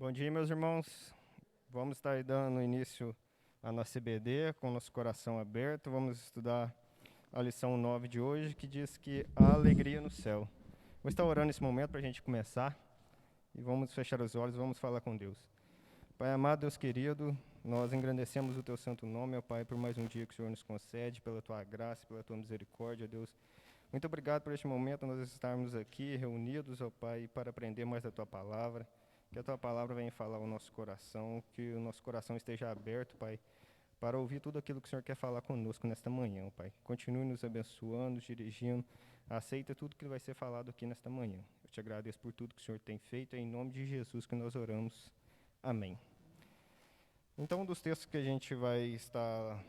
Bom dia, meus irmãos. Vamos estar dando início à nossa CBD com o nosso coração aberto. Vamos estudar a lição 9 de hoje, que diz que há alegria no céu. Vou estar orando nesse momento para a gente começar e vamos fechar os olhos, vamos falar com Deus. Pai amado, Deus querido, nós engrandecemos o Teu santo nome, ó Pai, por mais um dia que o Senhor nos concede, pela Tua graça, pela Tua misericórdia, Deus. Muito obrigado por este momento, nós estarmos aqui reunidos, ó Pai, para aprender mais da Tua palavra. Que a Tua palavra venha falar ao nosso coração, que o nosso coração esteja aberto, Pai, para ouvir tudo aquilo que o Senhor quer falar conosco nesta manhã, Pai. Continue nos abençoando, nos dirigindo. Aceita tudo que vai ser falado aqui nesta manhã. Eu te agradeço por tudo que o Senhor tem feito. É em nome de Jesus que nós oramos. Amém. Então, um dos textos que a gente vai estar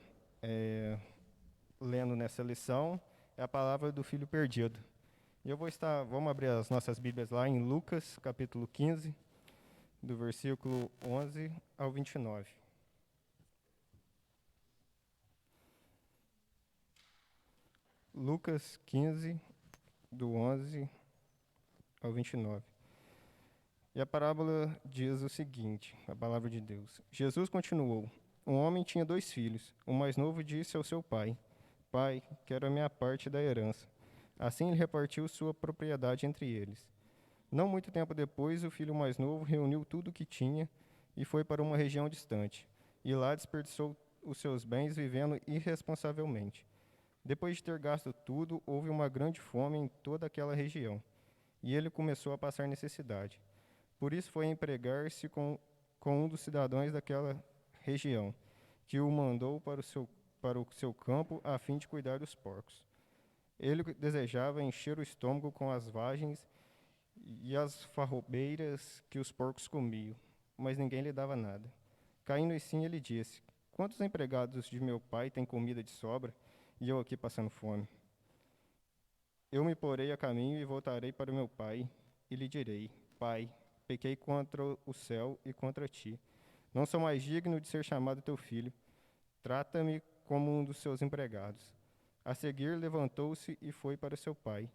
lendo nessa lição é a palavra do filho perdido. E vamos abrir as nossas Bíblias lá em Lucas, capítulo 15, do versículo 11 ao 29. Lucas 15, do 11 ao 29. E a parábola diz o seguinte, a palavra de Deus. Jesus continuou, um homem tinha 2 filhos. O mais novo disse ao seu pai, Pai, quero a minha parte da herança. Assim ele repartiu sua propriedade entre eles. Não muito tempo depois, o filho mais novo reuniu tudo o que tinha e foi para uma região distante. E lá desperdiçou os seus bens vivendo irresponsavelmente. Depois de ter gasto tudo, houve uma grande fome em toda aquela região. E ele começou a passar necessidade. Por isso foi empregar-se com um dos cidadãos daquela região, que o mandou para o seu campo a fim de cuidar dos porcos. Ele desejava encher o estômago com as vagens e as farrobeiras que os porcos comiam, mas ninguém lhe dava nada. Caindo assim, ele disse, quantos empregados de meu pai têm comida de sobra, e eu aqui passando fome? Eu me porei a caminho e voltarei para o meu pai, e lhe direi, Pai, pequei contra o céu e contra ti. Não sou mais digno de ser chamado teu filho. Trata-me como um dos seus empregados. A seguir, levantou-se e foi para seu pai.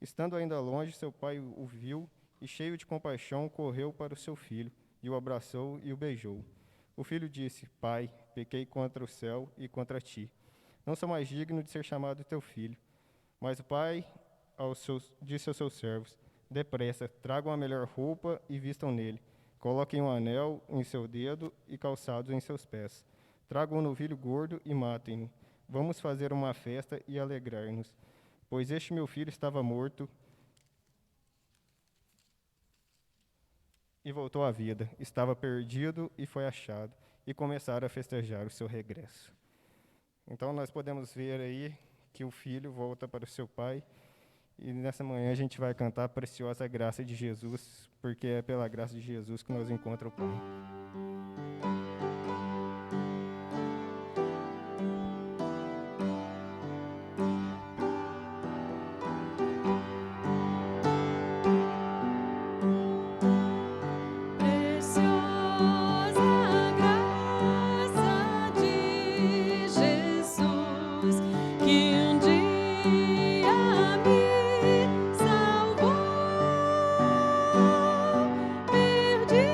Estando ainda longe, seu pai o viu e, cheio de compaixão, correu para o seu filho, e o abraçou e o beijou. O filho disse, Pai, pequei contra o céu e contra ti. Não sou mais digno de ser chamado teu filho. Mas o pai disse aos seus servos, depressa, tragam a melhor roupa e vistam nele. Coloquem um anel em seu dedo e calçados em seus pés. Tragam um novilho gordo e matem-no. Vamos fazer uma festa e alegrar-nos. Pois este meu filho estava morto e voltou à vida. Estava perdido e foi achado. E começaram a festejar o seu regresso. Então nós podemos ver aí que o filho volta para o seu pai. E nessa manhã a gente vai cantar a preciosa graça de Jesus, porque é pela graça de Jesus que nós encontramos o Pai. Perdido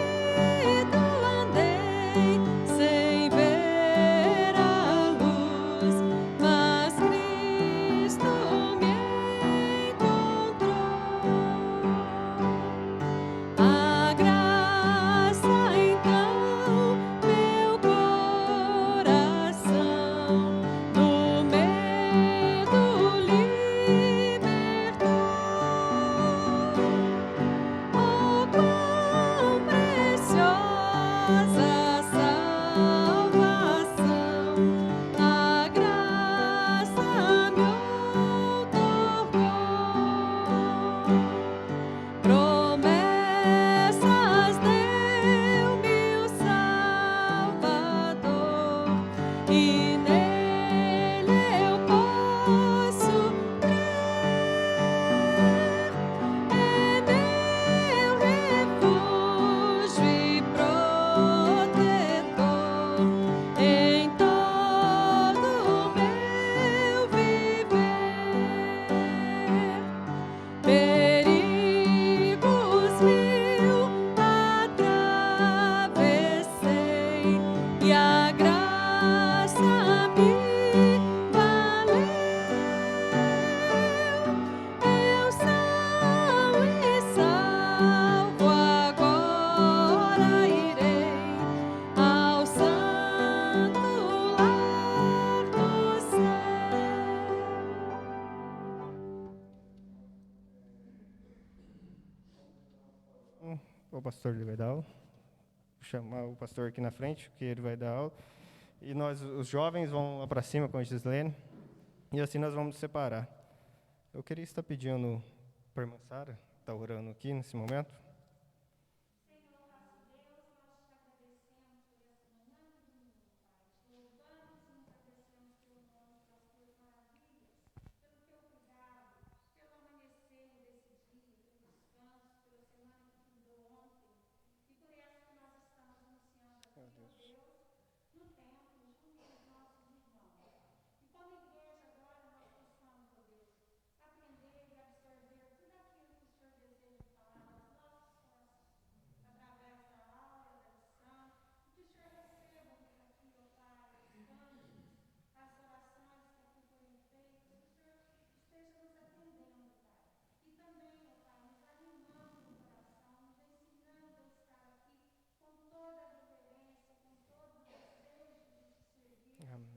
O pastor ele vai dar aula. Vou chamar o pastor aqui na frente, que ele vai dar aula. E nós, os jovens, vão lá para cima com a Gislene. E assim nós vamos separar. Eu queria estar pedindo para a irmã Sara, está orando aqui nesse momento. Amém.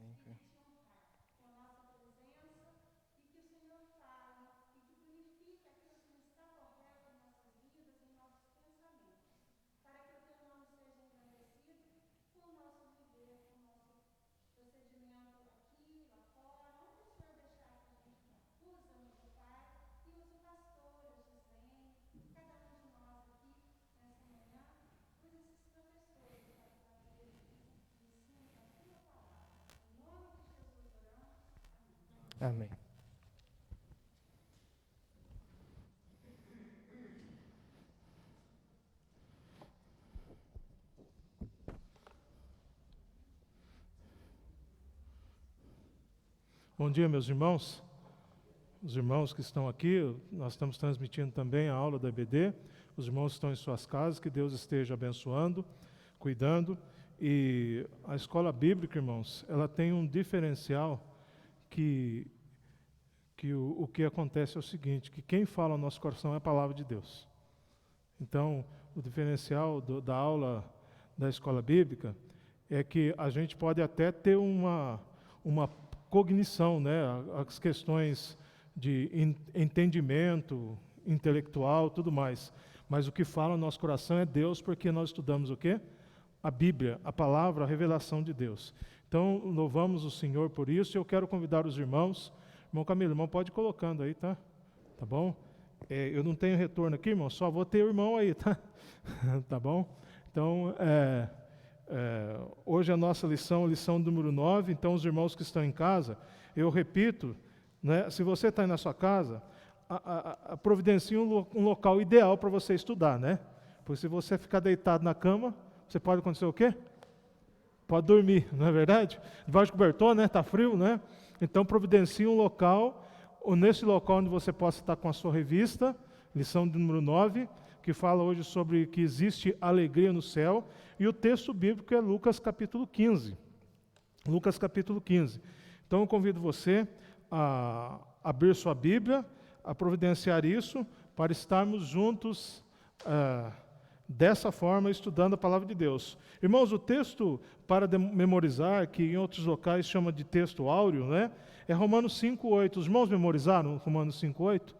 Amém. Bom dia, meus irmãos. Os irmãos que estão aqui, nós estamos transmitindo também a aula da EBD. Os irmãos que estão em suas casas, que Deus esteja abençoando, cuidando. E a escola bíblica, irmãos, ela tem um diferencial que o que acontece é o seguinte, que quem fala no nosso coração é a palavra de Deus. Então, o diferencial da aula da escola bíblica é que a gente pode até ter uma cognição, né, as questões de entendimento intelectual, tudo mais. Mas o que fala no nosso coração é Deus, porque nós estudamos o quê? A Bíblia, a palavra, a revelação de Deus. Então, louvamos o Senhor por isso, e eu quero convidar os irmãos. Irmão Camilo, irmão, pode ir colocando aí, tá? Tá bom? Eu não tenho retorno aqui, irmão, só vou ter o irmão aí, tá? Tá bom? Então, hoje a nossa lição número 9, então os irmãos que estão em casa, eu repito, né, se você está aí na sua casa, providencie um local ideal para você estudar, né? Porque se você ficar deitado na cama, você pode acontecer o quê? Pode dormir, não é verdade? Debaixo do cobertor, né? Está frio, né? Então providencie um local, ou nesse local onde você possa estar com a sua revista, lição número 9, que fala hoje sobre que existe alegria no céu, e o texto bíblico é Lucas capítulo 15. Lucas capítulo 15. Então eu convido você a abrir sua Bíblia, a providenciar isso, para estarmos juntos dessa forma, estudando a palavra de Deus. Irmãos, o texto para memorizar, que em outros locais chama de texto áureo, né, é Romanos 5:8. Os irmãos memorizaram Romanos 5:8?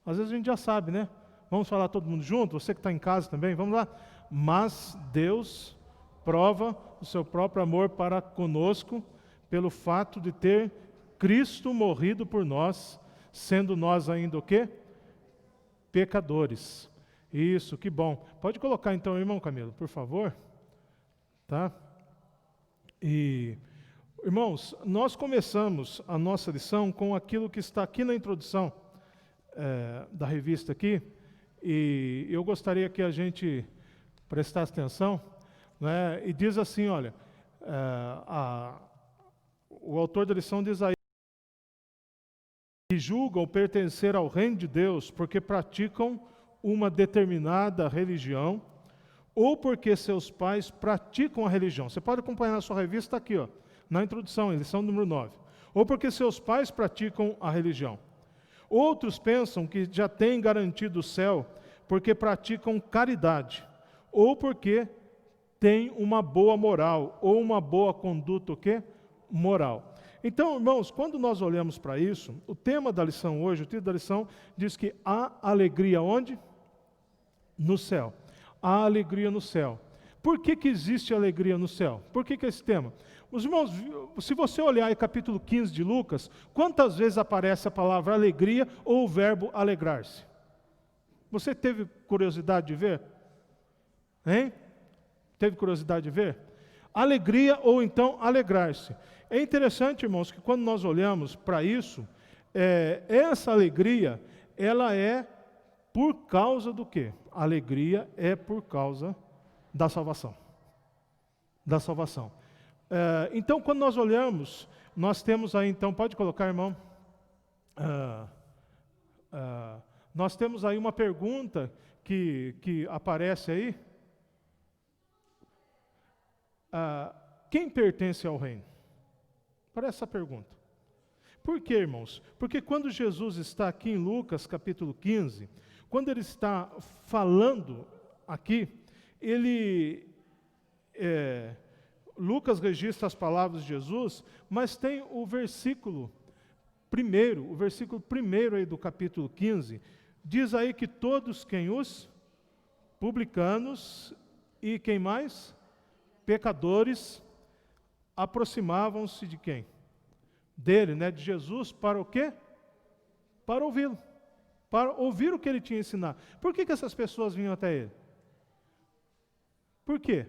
Às vezes a gente já sabe, né? Vamos falar todo mundo junto? Você que está em casa também, vamos lá. Mas Deus prova o seu próprio amor para conosco pelo fato de ter Cristo morrido por nós, sendo nós ainda o quê? Pecadores. Isso, que bom. Pode colocar então, irmão Camilo, por favor. Tá? E, irmãos, nós começamos a nossa lição com aquilo que está aqui na introdução da revista aqui, e eu gostaria que a gente prestasse atenção, né? E diz assim, olha, o autor da lição diz aí, que julgam pertencer ao reino de Deus porque praticam uma determinada religião, ou porque seus pais praticam a religião. Você pode acompanhar na sua revista aqui, ó, na introdução, lição número 9. Ou porque seus pais praticam a religião. Outros pensam que já têm garantido o céu porque praticam caridade, ou porque têm uma boa moral, ou uma boa conduta, o quê? Moral. Então, irmãos, quando nós olhamos para isso, o tema da lição hoje, o título da lição, diz que há alegria onde? No céu. há alegria no céu. Por que que existe alegria no céu? Por que que é esse tema? Os irmãos, se você olhar aí capítulo 15 de Lucas, quantas vezes aparece a palavra alegria ou o verbo alegrar-se? Você teve curiosidade de ver? Hein? Teve curiosidade de ver? Alegria ou então alegrar-se. É interessante, irmãos, que quando nós olhamos para isso, essa alegria, ela é por causa do quê? A alegria é por causa da salvação. Da salvação. Então, quando nós olhamos, nós temos aí, então, pode colocar, irmão? Nós temos aí uma pergunta que aparece aí. Quem pertence ao reino? Parece essa pergunta. Por quê, irmãos? Porque quando Jesus está aqui em Lucas, capítulo 15, quando ele está falando aqui, Lucas registra as palavras de Jesus, mas tem o versículo primeiro aí do capítulo 15, diz aí que todos quem os publicanos e quem mais? Pecadores aproximavam-se de quem? Dele, né? De Jesus, para o quê? Para ouvi-lo. Para ouvir o que ele tinha a ensinar. Por que que essas pessoas vinham até ele? Por quê?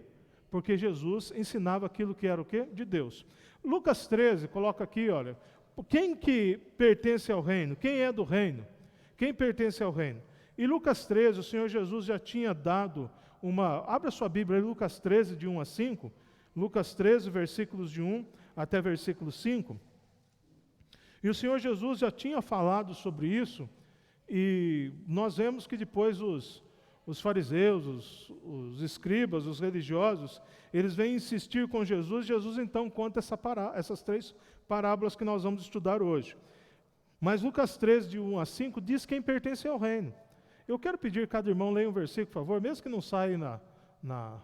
Porque Jesus ensinava aquilo que era o quê? De Deus. Lucas 13, coloca aqui, olha, quem que pertence ao reino? Quem é do reino? Quem pertence ao reino? E Lucas 13, o Senhor Jesus já tinha dado abra sua Bíblia aí, Lucas 13, de 1 a 5. Lucas 13, versículos de 1 até versículo 5. E o Senhor Jesus já tinha falado sobre isso, e nós vemos que depois os fariseus, os escribas, os religiosos, eles vêm insistir com Jesus. Jesus então conta essas 3 parábolas que nós vamos estudar hoje. Mas Lucas 13, de 1 a 5, diz quem pertence ao reino. Eu quero pedir que cada irmão leia um versículo, por favor, mesmo que não saia na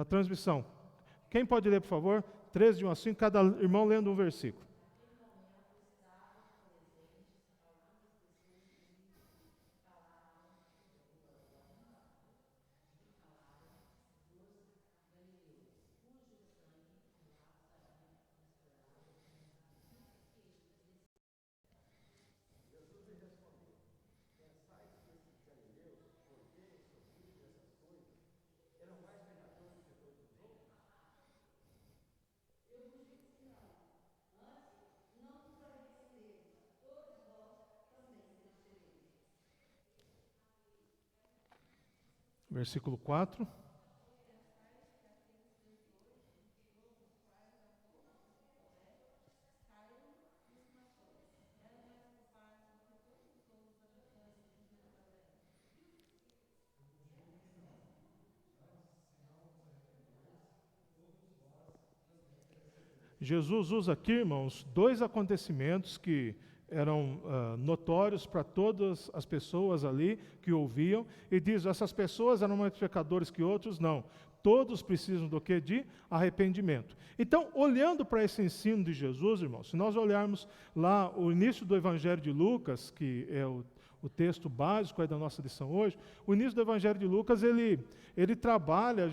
transmissão. Quem pode ler, por favor? 13, de 1 a 5, cada irmão lendo um versículo. Versículo 4. Jesus usa aqui, irmãos, 2 acontecimentos que eram notórios para todas as pessoas ali que ouviam, e diz, essas pessoas eram mais pecadores que outros? Não. Todos precisam do quê? De arrependimento. Então, olhando para esse ensino de Jesus, irmãos, se nós olharmos lá o início do Evangelho de Lucas, que é o texto básico aí da nossa lição hoje, o início do Evangelho de Lucas, ele trabalha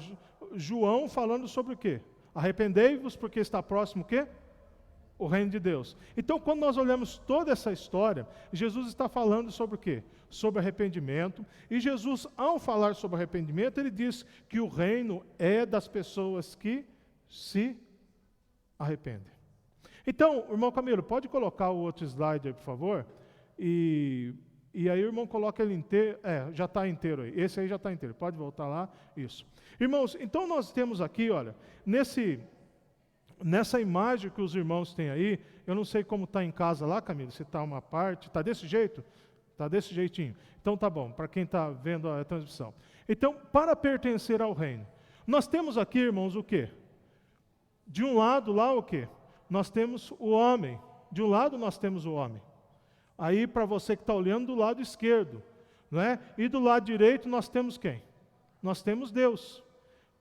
João falando sobre o quê? Arrependei-vos porque está próximo o quê? O reino de Deus. Então, quando nós olhamos toda essa história, Jesus está falando sobre o quê? Sobre arrependimento. E Jesus, ao falar sobre arrependimento, ele diz que o reino é das pessoas que se arrependem. Então, irmão Camilo, pode colocar o outro slide aí, por favor? E aí o irmão coloca ele inteiro. Já está inteiro aí. Esse aí já está inteiro. Pode voltar lá. Isso. Irmãos, então nós temos aqui, olha, nessa imagem que os irmãos têm aí, eu não sei como está em casa lá, Camilo, se está uma parte, está desse jeito? Está desse jeitinho. Então tá bom, para quem está vendo a transmissão. Então, para pertencer ao reino, nós temos aqui, irmãos, o quê? De um lado lá o quê? Nós temos o homem. De um lado nós temos o homem. Aí, para você que está olhando, do lado esquerdo. Não é? E do lado direito nós temos quem? Nós temos Deus.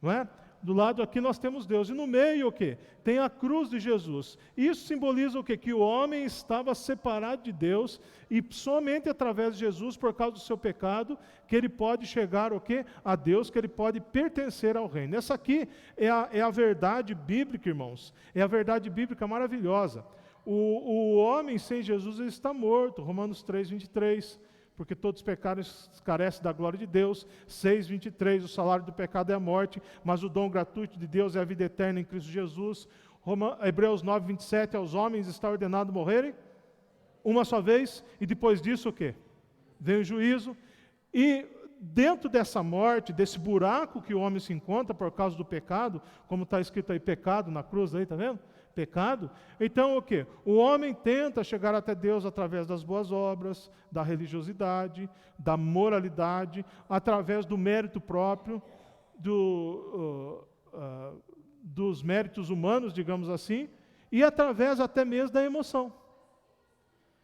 Não é? Do lado aqui nós temos Deus. E no meio o quê? Tem a cruz de Jesus. Isso simboliza o quê? Que o homem estava separado de Deus e somente através de Jesus, por causa do seu pecado, que ele pode chegar o quê? A Deus, que ele pode pertencer ao reino. Essa aqui é a verdade bíblica, irmãos. É a verdade bíblica maravilhosa. O homem sem Jesus ele está morto. Romanos 3, 23. Porque todos os pecados carecem da glória de Deus. 6:23, o salário do pecado é a morte, mas o dom gratuito de Deus é a vida eterna em Cristo Jesus. Hebreus 9:27, aos homens está ordenado morrerem uma só vez, e depois disso o quê? Vem o juízo. E dentro dessa morte, desse buraco que o homem se encontra por causa do pecado, como está escrito aí, pecado na cruz aí, está vendo? Pecado. Então o quê? O homem tenta chegar até Deus através das boas obras, da religiosidade, da moralidade, através do mérito próprio, dos méritos humanos, digamos assim, e através até mesmo da emoção.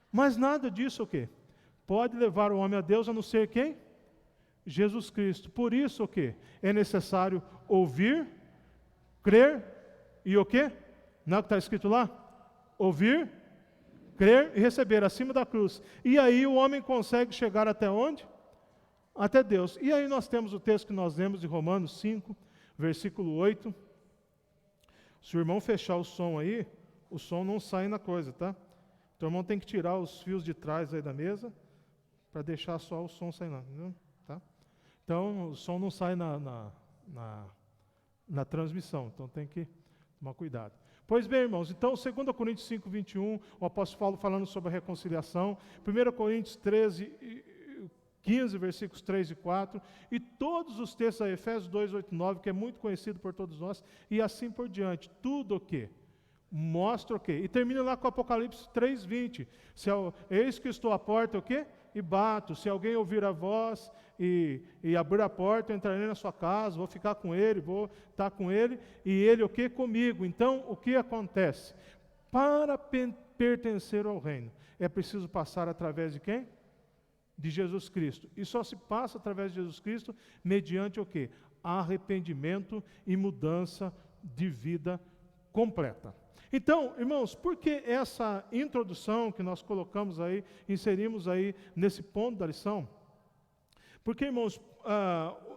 Mas nada disso o quê? Pode levar o homem a Deus a não ser quem? Jesus Cristo. Por isso o quê? É necessário ouvir, crer e o quê? Não é o que está escrito lá? Ouvir, crer e receber, acima da cruz. E aí o homem consegue chegar até onde? Até Deus. E aí nós temos o texto que nós lemos de Romanos 5, versículo 8. Se o irmão fechar o som aí, o som não sai na coisa, tá? Então o irmão tem que tirar os fios de trás aí da mesa, para deixar só o som sair lá, entendeu? Tá? Então o som não sai na transmissão, então tem que tomar cuidado. Pois bem, irmãos, então 2 Coríntios 5, 21, o apóstolo Paulo falando sobre a reconciliação, 1 Coríntios 15, versículos 3 e 4, e todos os textos, Efésios 2, 8 e 9, que é muito conhecido por todos nós, e assim por diante, tudo o quê? Mostra o quê? E termina lá com Apocalipse 3, 20, eis que estou à porta, o quê? E bato, se alguém ouvir a voz e abrir a porta, eu entrarei na sua casa, vou ficar com ele, vou estar com ele, e ele o que? Comigo. Então, o que acontece? Para pertencer ao reino, é preciso passar através de quem? De Jesus Cristo. E só se passa através de Jesus Cristo mediante o quê? Arrependimento e mudança de vida completa. Então, irmãos, por que essa introdução que nós colocamos aí, inserimos aí nesse ponto da lição? Porque, irmãos,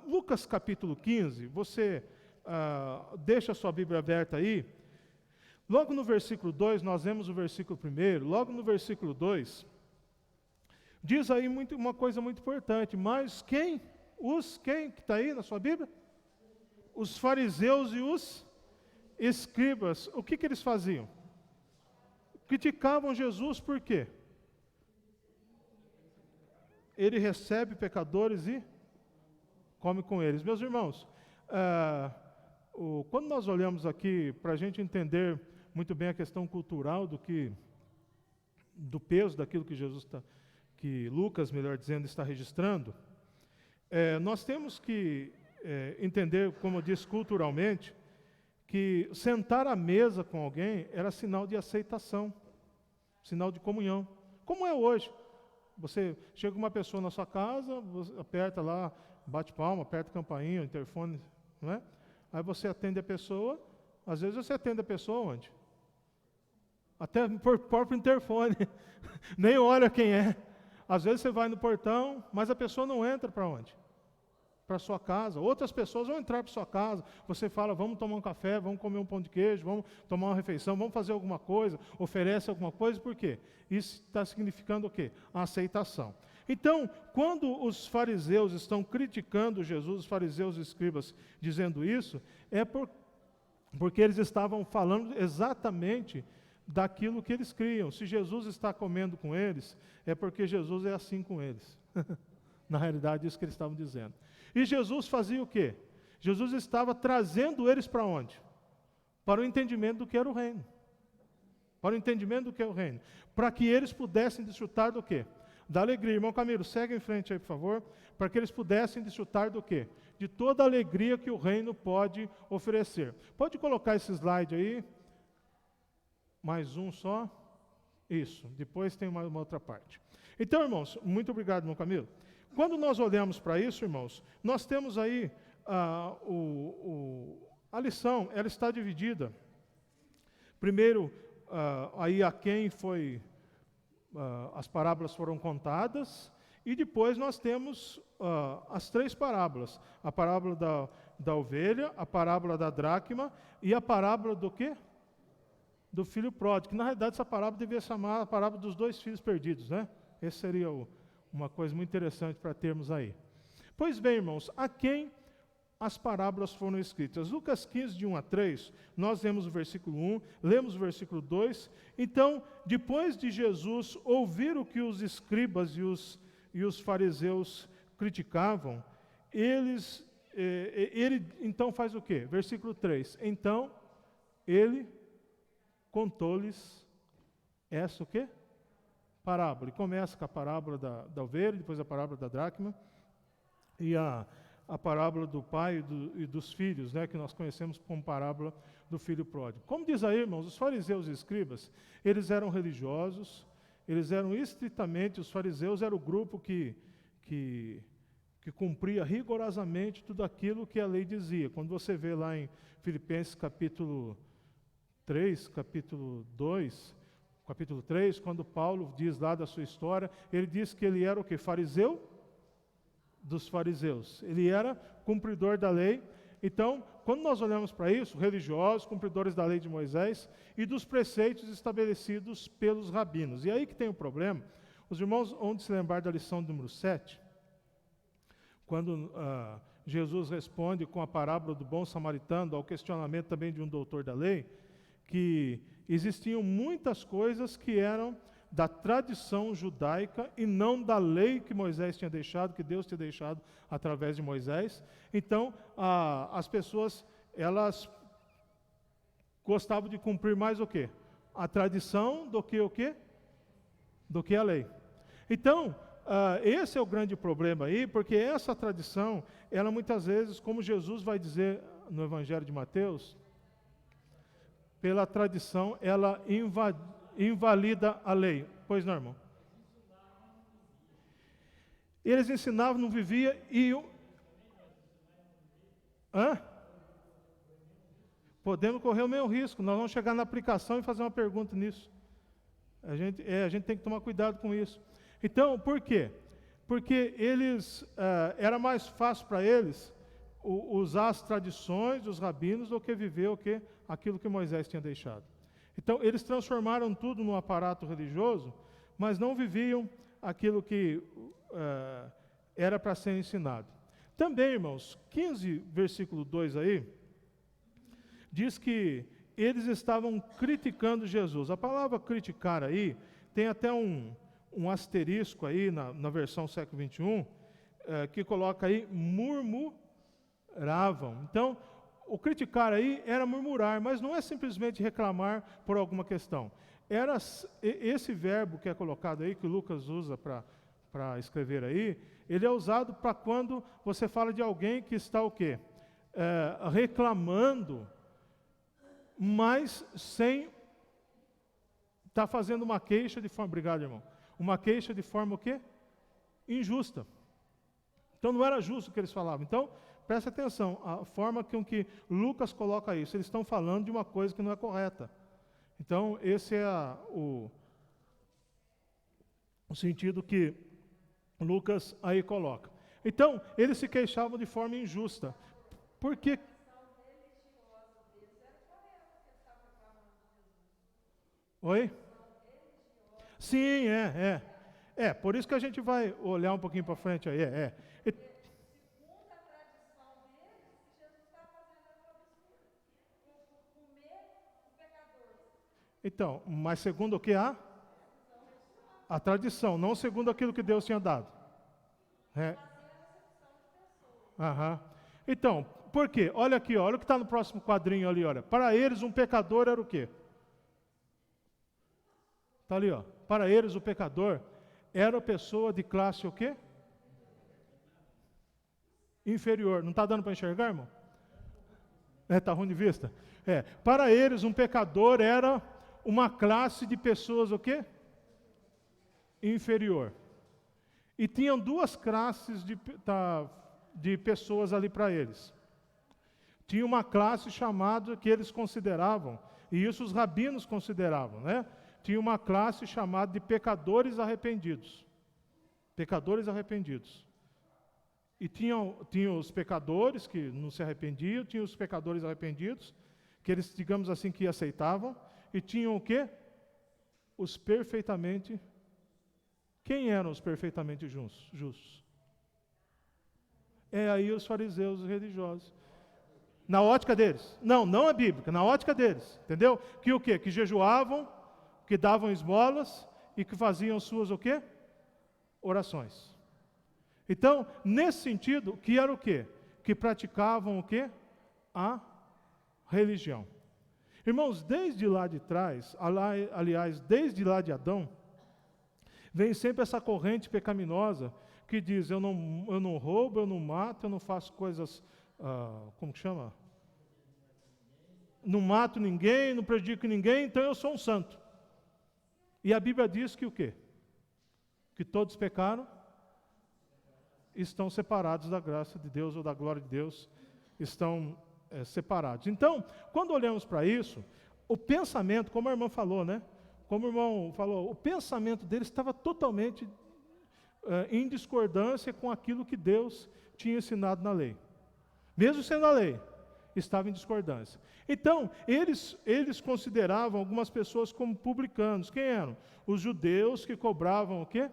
Lucas capítulo 15, você deixa a sua Bíblia aberta aí, logo no versículo 2, nós vemos o versículo 1, logo no versículo 2, diz aí uma coisa muito importante, mas quem que está aí na sua Bíblia? Os fariseus e os escribas, o que eles faziam? Criticavam Jesus por quê? Ele recebe pecadores e come com eles. Meus irmãos, quando nós olhamos aqui, para a gente entender muito bem a questão cultural do peso daquilo que que Lucas, melhor dizendo, está registrando, nós temos que entender, como eu disse, culturalmente, que sentar à mesa com alguém era sinal de aceitação, sinal de comunhão, como é hoje. Você chega uma pessoa na sua casa, você aperta lá, bate palma, aperta a campainha, o interfone, não é? Aí você atende a pessoa, às vezes você atende a pessoa onde? Até por próprio interfone, nem olha quem é. Às vezes você vai no portão, mas a pessoa não entra para onde? Para a sua casa. Outras pessoas vão entrar para a sua casa. Você fala, vamos tomar um café, vamos comer um pão de queijo, vamos tomar uma refeição, vamos fazer alguma coisa, oferece alguma coisa, por quê? Isso está significando o quê? A aceitação. Então, quando os fariseus estão criticando Jesus, os fariseus e escribas dizendo isso, porque eles estavam falando exatamente daquilo que eles criam. Se Jesus está comendo com eles, é porque Jesus é assim com eles. Na realidade, isso que eles estavam dizendo. E Jesus fazia o quê? Jesus estava trazendo eles para onde? Para o entendimento do que era o reino. Para o entendimento do que é o reino. Para que eles pudessem desfrutar do quê? Da alegria. Irmão Camilo, segue em frente aí, por favor. Para que eles pudessem desfrutar do quê? De toda a alegria que o reino pode oferecer. Pode colocar esse slide aí. Mais um só. Isso. Depois tem uma outra parte. Então, irmãos, muito obrigado, irmão Camilo. Quando nós olhamos para isso, irmãos, nós temos aí A lição, ela está dividida. Primeiro, aí a quem foi, as parábolas foram contadas, e depois nós temos as 3 parábolas. A parábola da ovelha, a parábola da dracma e a parábola do quê? Do filho pródigo. Que na realidade essa parábola devia chamar a parábola dos 2 filhos perdidos, né? Essa seria uma coisa muito interessante para termos aí. Pois bem, irmãos, a quem as parábolas foram escritas? Lucas 15, de 1 a 3, nós lemos o versículo 1, lemos o versículo 2. Então, depois de Jesus ouvir o que os escribas e os fariseus criticavam, ele então faz o quê? Versículo 3. Então, ele contou-lhes essa o quê? Parábola. E começa com a parábola da ovelha, depois a parábola da dracma, e a parábola do pai e dos filhos, né, que nós conhecemos como parábola do filho pródigo. Como diz aí, irmãos, os fariseus e escribas, eles eram religiosos, eles eram estritamente, os fariseus eram o grupo que cumpria rigorosamente tudo aquilo que a lei dizia. Quando você vê lá em Filipenses capítulo 3, capítulo 2, capítulo 3, quando Paulo diz lá da sua história, ele diz que ele era o quê? Fariseu dos fariseus. Ele era cumpridor da lei. Então, quando nós olhamos para isso, religiosos, cumpridores da lei de Moisés e dos preceitos estabelecidos pelos rabinos. E aí que tem o problema. Os irmãos vão se lembrar da lição número 7, quando Jesus responde com a parábola do bom samaritano, ao questionamento também de um doutor da lei, que existiam muitas coisas que eram da tradição judaica e não da lei que Moisés tinha deixado, que Deus tinha deixado através de Moisés. Então, as pessoas, elas gostavam de cumprir mais o quê? A tradição do que o quê? Do que a lei. Então, esse é o grande problema aí, porque essa tradição, ela muitas vezes, como Jesus vai dizer no Evangelho de Mateus, pela tradição, ela invalida a lei. Pois não, irmão? Eles ensinavam, não vivia e... Podemos correr o mesmo risco. Nós vamos chegar na aplicação e fazer uma pergunta nisso. A gente tem que tomar cuidado com isso. Então, por quê? Porque eles, era mais fácil para eles usar as tradições dos rabinos do que viver aquilo que Moisés tinha deixado. Então, eles transformaram tudo num aparato religioso, mas não viviam aquilo que era para ser ensinado. Também, irmãos, 15, versículo 2 aí, diz que eles estavam criticando Jesus. A palavra criticar aí, tem até um asterisco aí na versão século 21, que coloca aí murmuravam. Então, o criticar aí era murmurar, mas não é simplesmente reclamar por alguma questão. Era esse verbo que é colocado aí, que Lucas usa para escrever aí, ele é usado para quando você fala de alguém que está o quê? Reclamando, mas sem estar fazendo uma queixa de forma... Obrigado, irmão. Uma queixa de forma o quê? Injusta. Então não era justo o que eles falavam. Então, presta atenção, a forma com que Lucas coloca isso. Eles estão falando de uma coisa que não é correta. Então, esse é o sentido que Lucas aí coloca. Então, eles se queixavam de forma injusta. Por que? Oi? Sim, por isso que a gente vai olhar um pouquinho para frente aí. Então, mas segundo o que há? A tradição, não segundo aquilo que Deus tinha dado. Então, por quê? Olha aqui, olha o que está no próximo quadrinho ali, olha. Para eles, um pecador era o quê? Está ali, ó. Para eles, o pecador era a pessoa de classe o quê? Inferior. Não está dando para enxergar, irmão? Está ruim de vista? Para eles, um pecador era uma classe de pessoas o quê? Inferior. E tinham duas classes de pessoas ali para eles. Tinha uma classe chamada, que eles consideravam, e isso os rabinos consideravam, né? Tinha uma classe chamada de pecadores arrependidos. Pecadores arrependidos. E tinham os pecadores que não se arrependiam, tinha os pecadores arrependidos, que eles, digamos assim, que aceitavam, e tinham o quê? Os perfeitamente. Quem eram os perfeitamente justos? É aí os fariseus os religiosos. Na ótica deles. Não é bíblica, na ótica deles. Entendeu? Que o quê? Que jejuavam, que davam esmolas e que faziam suas o quê? Orações. Então, nesse sentido, que era o quê? Que praticavam o quê? A religião. Irmãos, desde lá de trás, aliás, desde lá de Adão, vem sempre essa corrente pecaminosa que diz, eu não roubo, eu não mato, eu não faço coisas, como que chama? Não mato ninguém, não prejudico ninguém, então eu sou um santo. E a Bíblia diz que o quê? Que todos pecaram, estão separados da graça de Deus ou da glória de Deus, estão separados. Então, quando olhamos para isso, o pensamento, como a irmã falou, né? Como o irmão falou, o pensamento deles estava totalmente em discordância com aquilo que Deus tinha ensinado na lei. Mesmo sendo a lei, estava em discordância. Então, eles consideravam algumas pessoas como publicanos. Quem eram? Os judeus que cobravam o quê?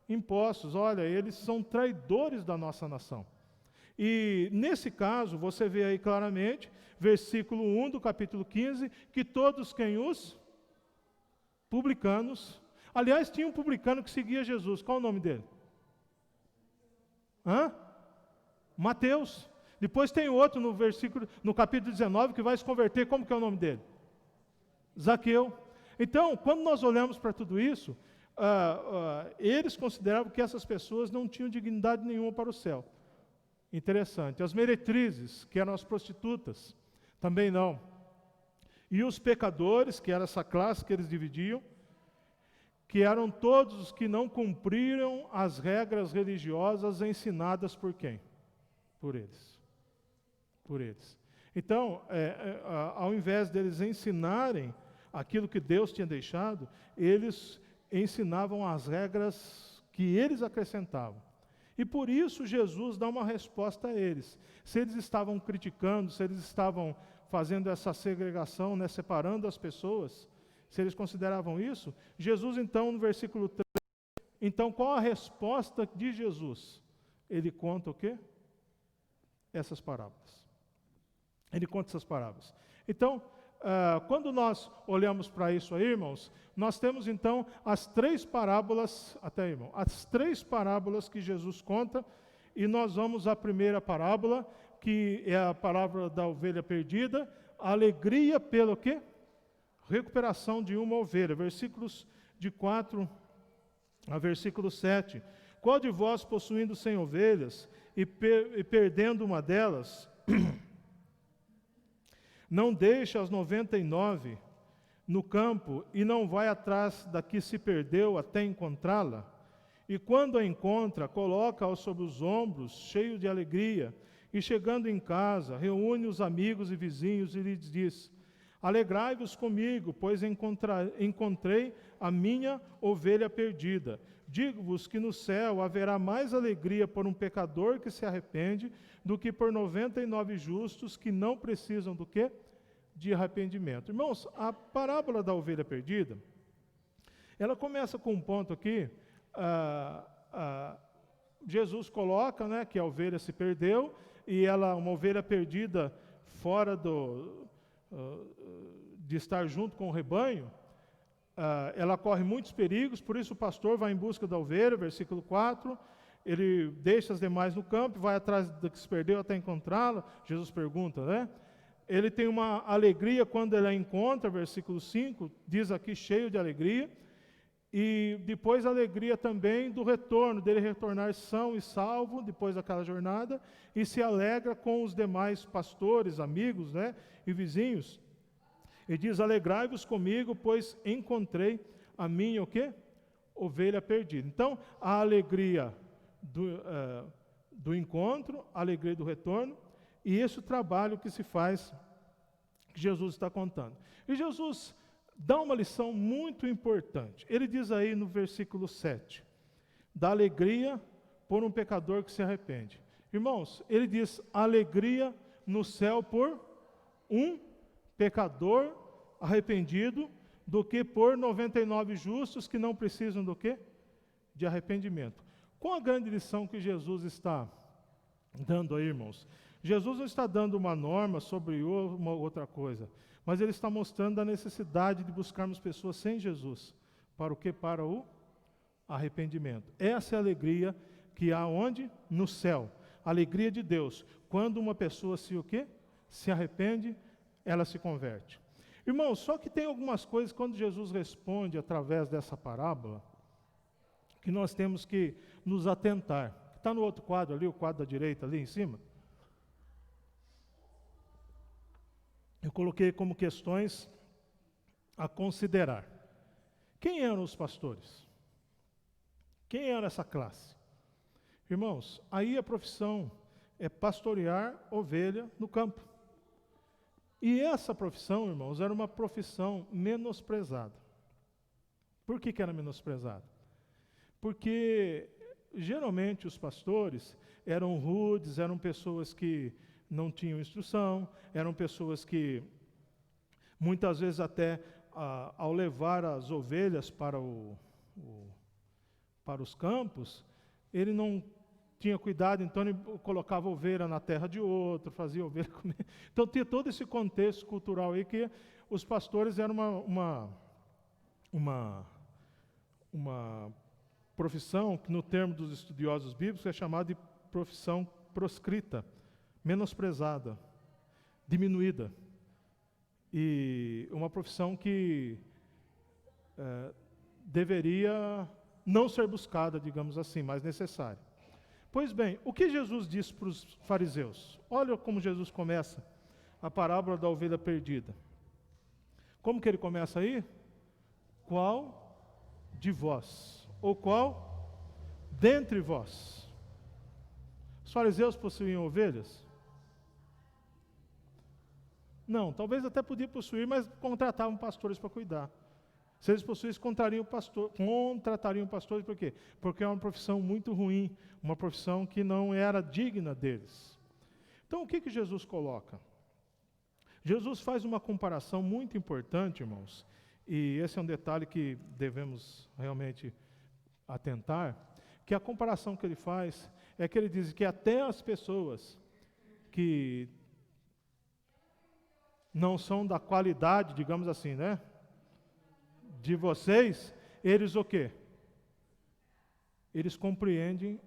Impostos. Olha, eles são traidores da nossa nação. E, nesse caso, você vê aí claramente, versículo 1 do capítulo 15, que todos quem os publicanos. Aliás, tinha um publicano que seguia Jesus. Qual o nome dele? Mateus. Depois tem outro no capítulo 19, que vai se converter. Como que é o nome dele? Zaqueu. Então, quando nós olhamos para tudo isso, eles consideravam que essas pessoas não tinham dignidade nenhuma para o céu. Interessante. As meretrizes, que eram as prostitutas, também não. E os pecadores, que era essa classe que eles dividiam, que eram todos os que não cumpriram as regras religiosas ensinadas por quem? Por eles. Por eles. Então, ao invés deles ensinarem aquilo que Deus tinha deixado, eles ensinavam as regras que eles acrescentavam. E por isso Jesus dá uma resposta a eles. Se eles estavam criticando, se eles estavam fazendo essa segregação, né, separando as pessoas, se eles consideravam isso, Jesus então, no versículo 3, então qual a resposta de Jesus? Ele conta o quê? Essas parábolas. Ele conta essas parábolas. Então, quando nós olhamos para isso aí, irmãos, nós temos então as três parábolas, as três parábolas que Jesus conta, e nós vamos à primeira parábola, que é a parábola da ovelha perdida, a alegria pelo quê? Recuperação de uma ovelha, versículos de 4 a versículo 7. Qual de vós, possuindo 100 ovelhas, e perdendo uma delas, não deixa as 99 no campo e não vai atrás da que se perdeu até encontrá-la? E quando a encontra, coloca-a sobre os ombros, cheio de alegria, e chegando em casa, reúne os amigos e vizinhos e lhes diz: alegrai-vos comigo, pois encontrei a minha ovelha perdida. Digo-vos que no céu haverá mais alegria por um pecador que se arrepende do que por 99 justos que não precisam do quê? De arrependimento. Irmãos, a parábola da ovelha perdida, ela começa com um ponto aqui, Jesus coloca, né, que a ovelha se perdeu, e uma ovelha perdida fora de estar junto com o rebanho, ela corre muitos perigos, por isso o pastor vai em busca da ovelha, versículo 4, ele deixa as demais no campo, vai atrás da que se perdeu até encontrá-la. Jesus pergunta, né? Ele tem uma alegria quando ele a encontra, versículo 5, diz aqui, cheio de alegria, e depois a alegria também do retorno, dele retornar são e salvo, depois daquela jornada, e se alegra com os demais pastores, amigos, né, e vizinhos. E diz, alegrai-vos comigo, pois encontrei a minha, o quê? Ovelha perdida. Então, a alegria do encontro, a alegria do retorno, E esse é o trabalho que se faz, que Jesus está contando. E Jesus dá uma lição muito importante. Ele diz aí no versículo 7, da alegria por um pecador que se arrepende. Irmãos, ele diz alegria no céu por um pecador arrependido, do que por 99 justos que não precisam do quê? De arrependimento. Qual a grande lição que Jesus está dando aí, irmãos? Jesus não está dando uma norma sobre uma outra coisa, mas ele está mostrando a necessidade de buscarmos pessoas sem Jesus. Para o quê? Para o arrependimento. Essa é a alegria que há onde? No céu. A alegria de Deus. Quando uma pessoa se o quê? Se arrepende, ela se converte. Irmãos, só que tem algumas coisas, quando Jesus responde através dessa parábola, que nós temos que nos atentar. Está no outro quadro ali, o quadro da direita ali em cima. Eu coloquei como questões a considerar. Quem eram os pastores? Quem era essa classe? Irmãos, aí a profissão é pastorear ovelha no campo. E essa profissão, irmãos, era uma profissão menosprezada. Por que era menosprezada? Porque geralmente os pastores eram rudes, eram pessoas que não tinham instrução, eram pessoas que muitas vezes até ao levar as ovelhas para os campos, ele não tinha cuidado, então ele colocava ovelha na terra de outro, fazia ovelha comer. Então tinha todo esse contexto cultural aí que os pastores eram uma profissão que no termo dos estudiosos bíblicos é chamada de profissão proscrita, menosprezada, diminuída. E uma profissão que deveria não ser buscada, digamos assim, mas necessária. Pois bem, o que Jesus disse para os fariseus? Olha como Jesus começa a parábola da ovelha perdida. Como que ele começa aí? Qual de vós? Ou qual dentre vós? Os fariseus possuíam ovelhas? Não, talvez até podiam possuir, mas contratavam pastores para cuidar. Se eles possuíssem, contratariam pastores, por quê? Porque é uma profissão muito ruim, uma profissão que não era digna deles. Então, o que Jesus coloca? Jesus faz uma comparação muito importante, irmãos, e esse é um detalhe que devemos realmente atentar, que a comparação que ele faz é que ele diz que até as pessoas que não são da qualidade, digamos assim, né? De vocês, eles o quê? Eles compreendem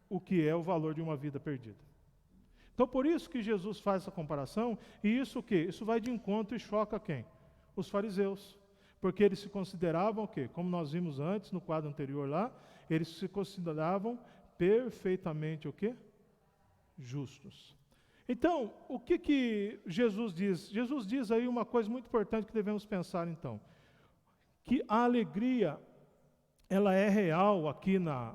o que é o valor de uma vida perdida. Então, por isso que Jesus faz essa comparação, e isso o quê? Isso vai de encontro e choca quem? Os fariseus. Porque eles se consideravam o quê? Como nós vimos antes, no quadro anterior lá, eles se consideravam perfeitamente o quê? Justos. Então, o que Jesus diz? Jesus diz aí uma coisa muito importante que devemos pensar então. Que a alegria, ela é real aqui no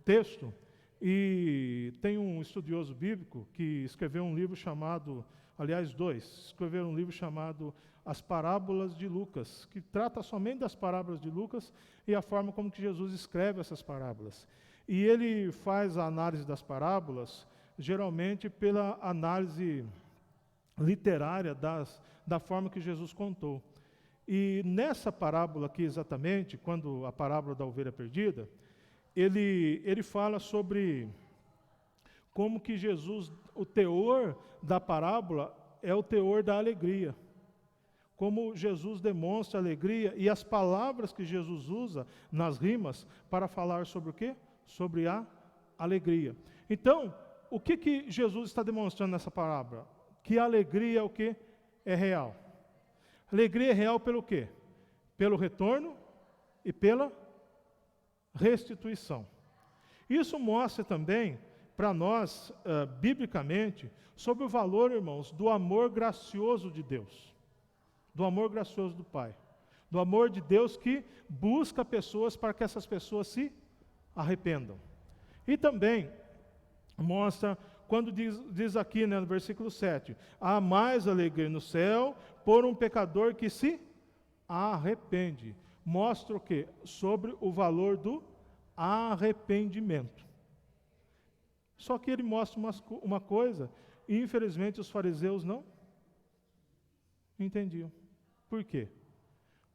texto, e tem um estudioso bíblico que escreveu um livro chamado, aliás, escreveram um livro chamado As Parábolas de Lucas, que trata somente das parábolas de Lucas e a forma como que Jesus escreve essas parábolas. E ele faz a análise das parábolas, geralmente pela análise literária da forma que Jesus contou. E nessa parábola aqui exatamente, quando a parábola da ovelha perdida, ele fala sobre como que Jesus, o teor da parábola é o teor da alegria. Como Jesus demonstra alegria e as palavras que Jesus usa nas rimas para falar sobre o quê? Sobre a alegria. Então, o que Jesus está demonstrando nessa parábola? Que a alegria é o quê? É real. Alegria é real pelo quê? Pelo retorno e pela restituição. Isso mostra também para nós, biblicamente, sobre o valor, irmãos, do amor gracioso de Deus, do amor gracioso do Pai, do amor de Deus que busca pessoas para que essas pessoas se arrependam. E também mostra quando diz aqui, né, no versículo 7, há mais alegria no céu por um pecador que se arrepende. Mostra o quê? Sobre o valor do arrependimento. Só que ele mostra uma coisa, e infelizmente os fariseus não entendiam. Por quê?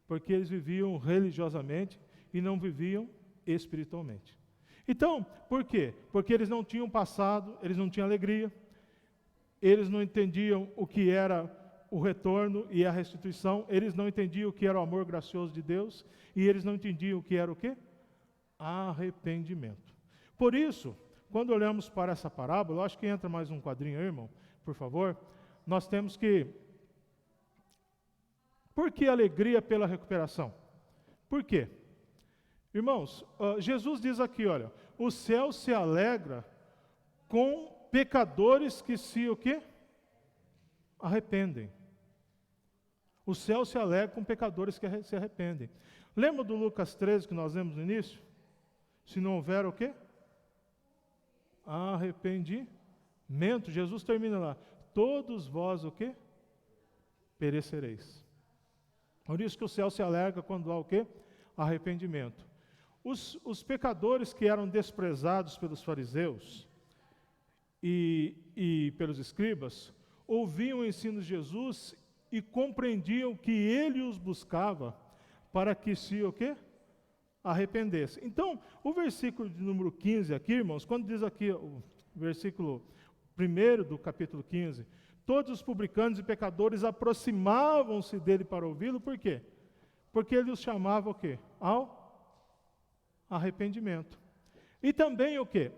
Porque eles viviam religiosamente e não viviam espiritualmente. Então, por quê? Porque eles não tinham passado, eles não tinham alegria, eles não entendiam o que era o retorno e a restituição, eles não entendiam o que era o amor gracioso de Deus, e eles não entendiam o que era o quê? Arrependimento. Por isso, quando olhamos para essa parábola, eu acho que entra mais um quadrinho aí, irmão, por favor, nós temos que... Por que alegria pela recuperação? Por quê? Irmãos, Jesus diz aqui, olha, o céu se alegra com pecadores que se, o quê? Arrependem. O céu se alegra com pecadores que se arrependem. Lembra do Lucas 13 que nós lemos no início? Se não houver o quê? Arrependimento. Jesus termina lá. Todos vós o quê? Perecereis. Por isso que o céu se alegra quando há o quê? Arrependimento. Os pecadores que eram desprezados pelos fariseus e pelos escribas, ouviam o ensino de Jesus e compreendiam que ele os buscava para que se o quê? Arrependesse. Então, o versículo de número 15 aqui, irmãos, quando diz aqui o versículo 1 do capítulo 15, todos os publicanos e pecadores aproximavam-se dele para ouvi-lo, por quê? Porque ele os chamava o quê? Ao arrependimento. E também o quê?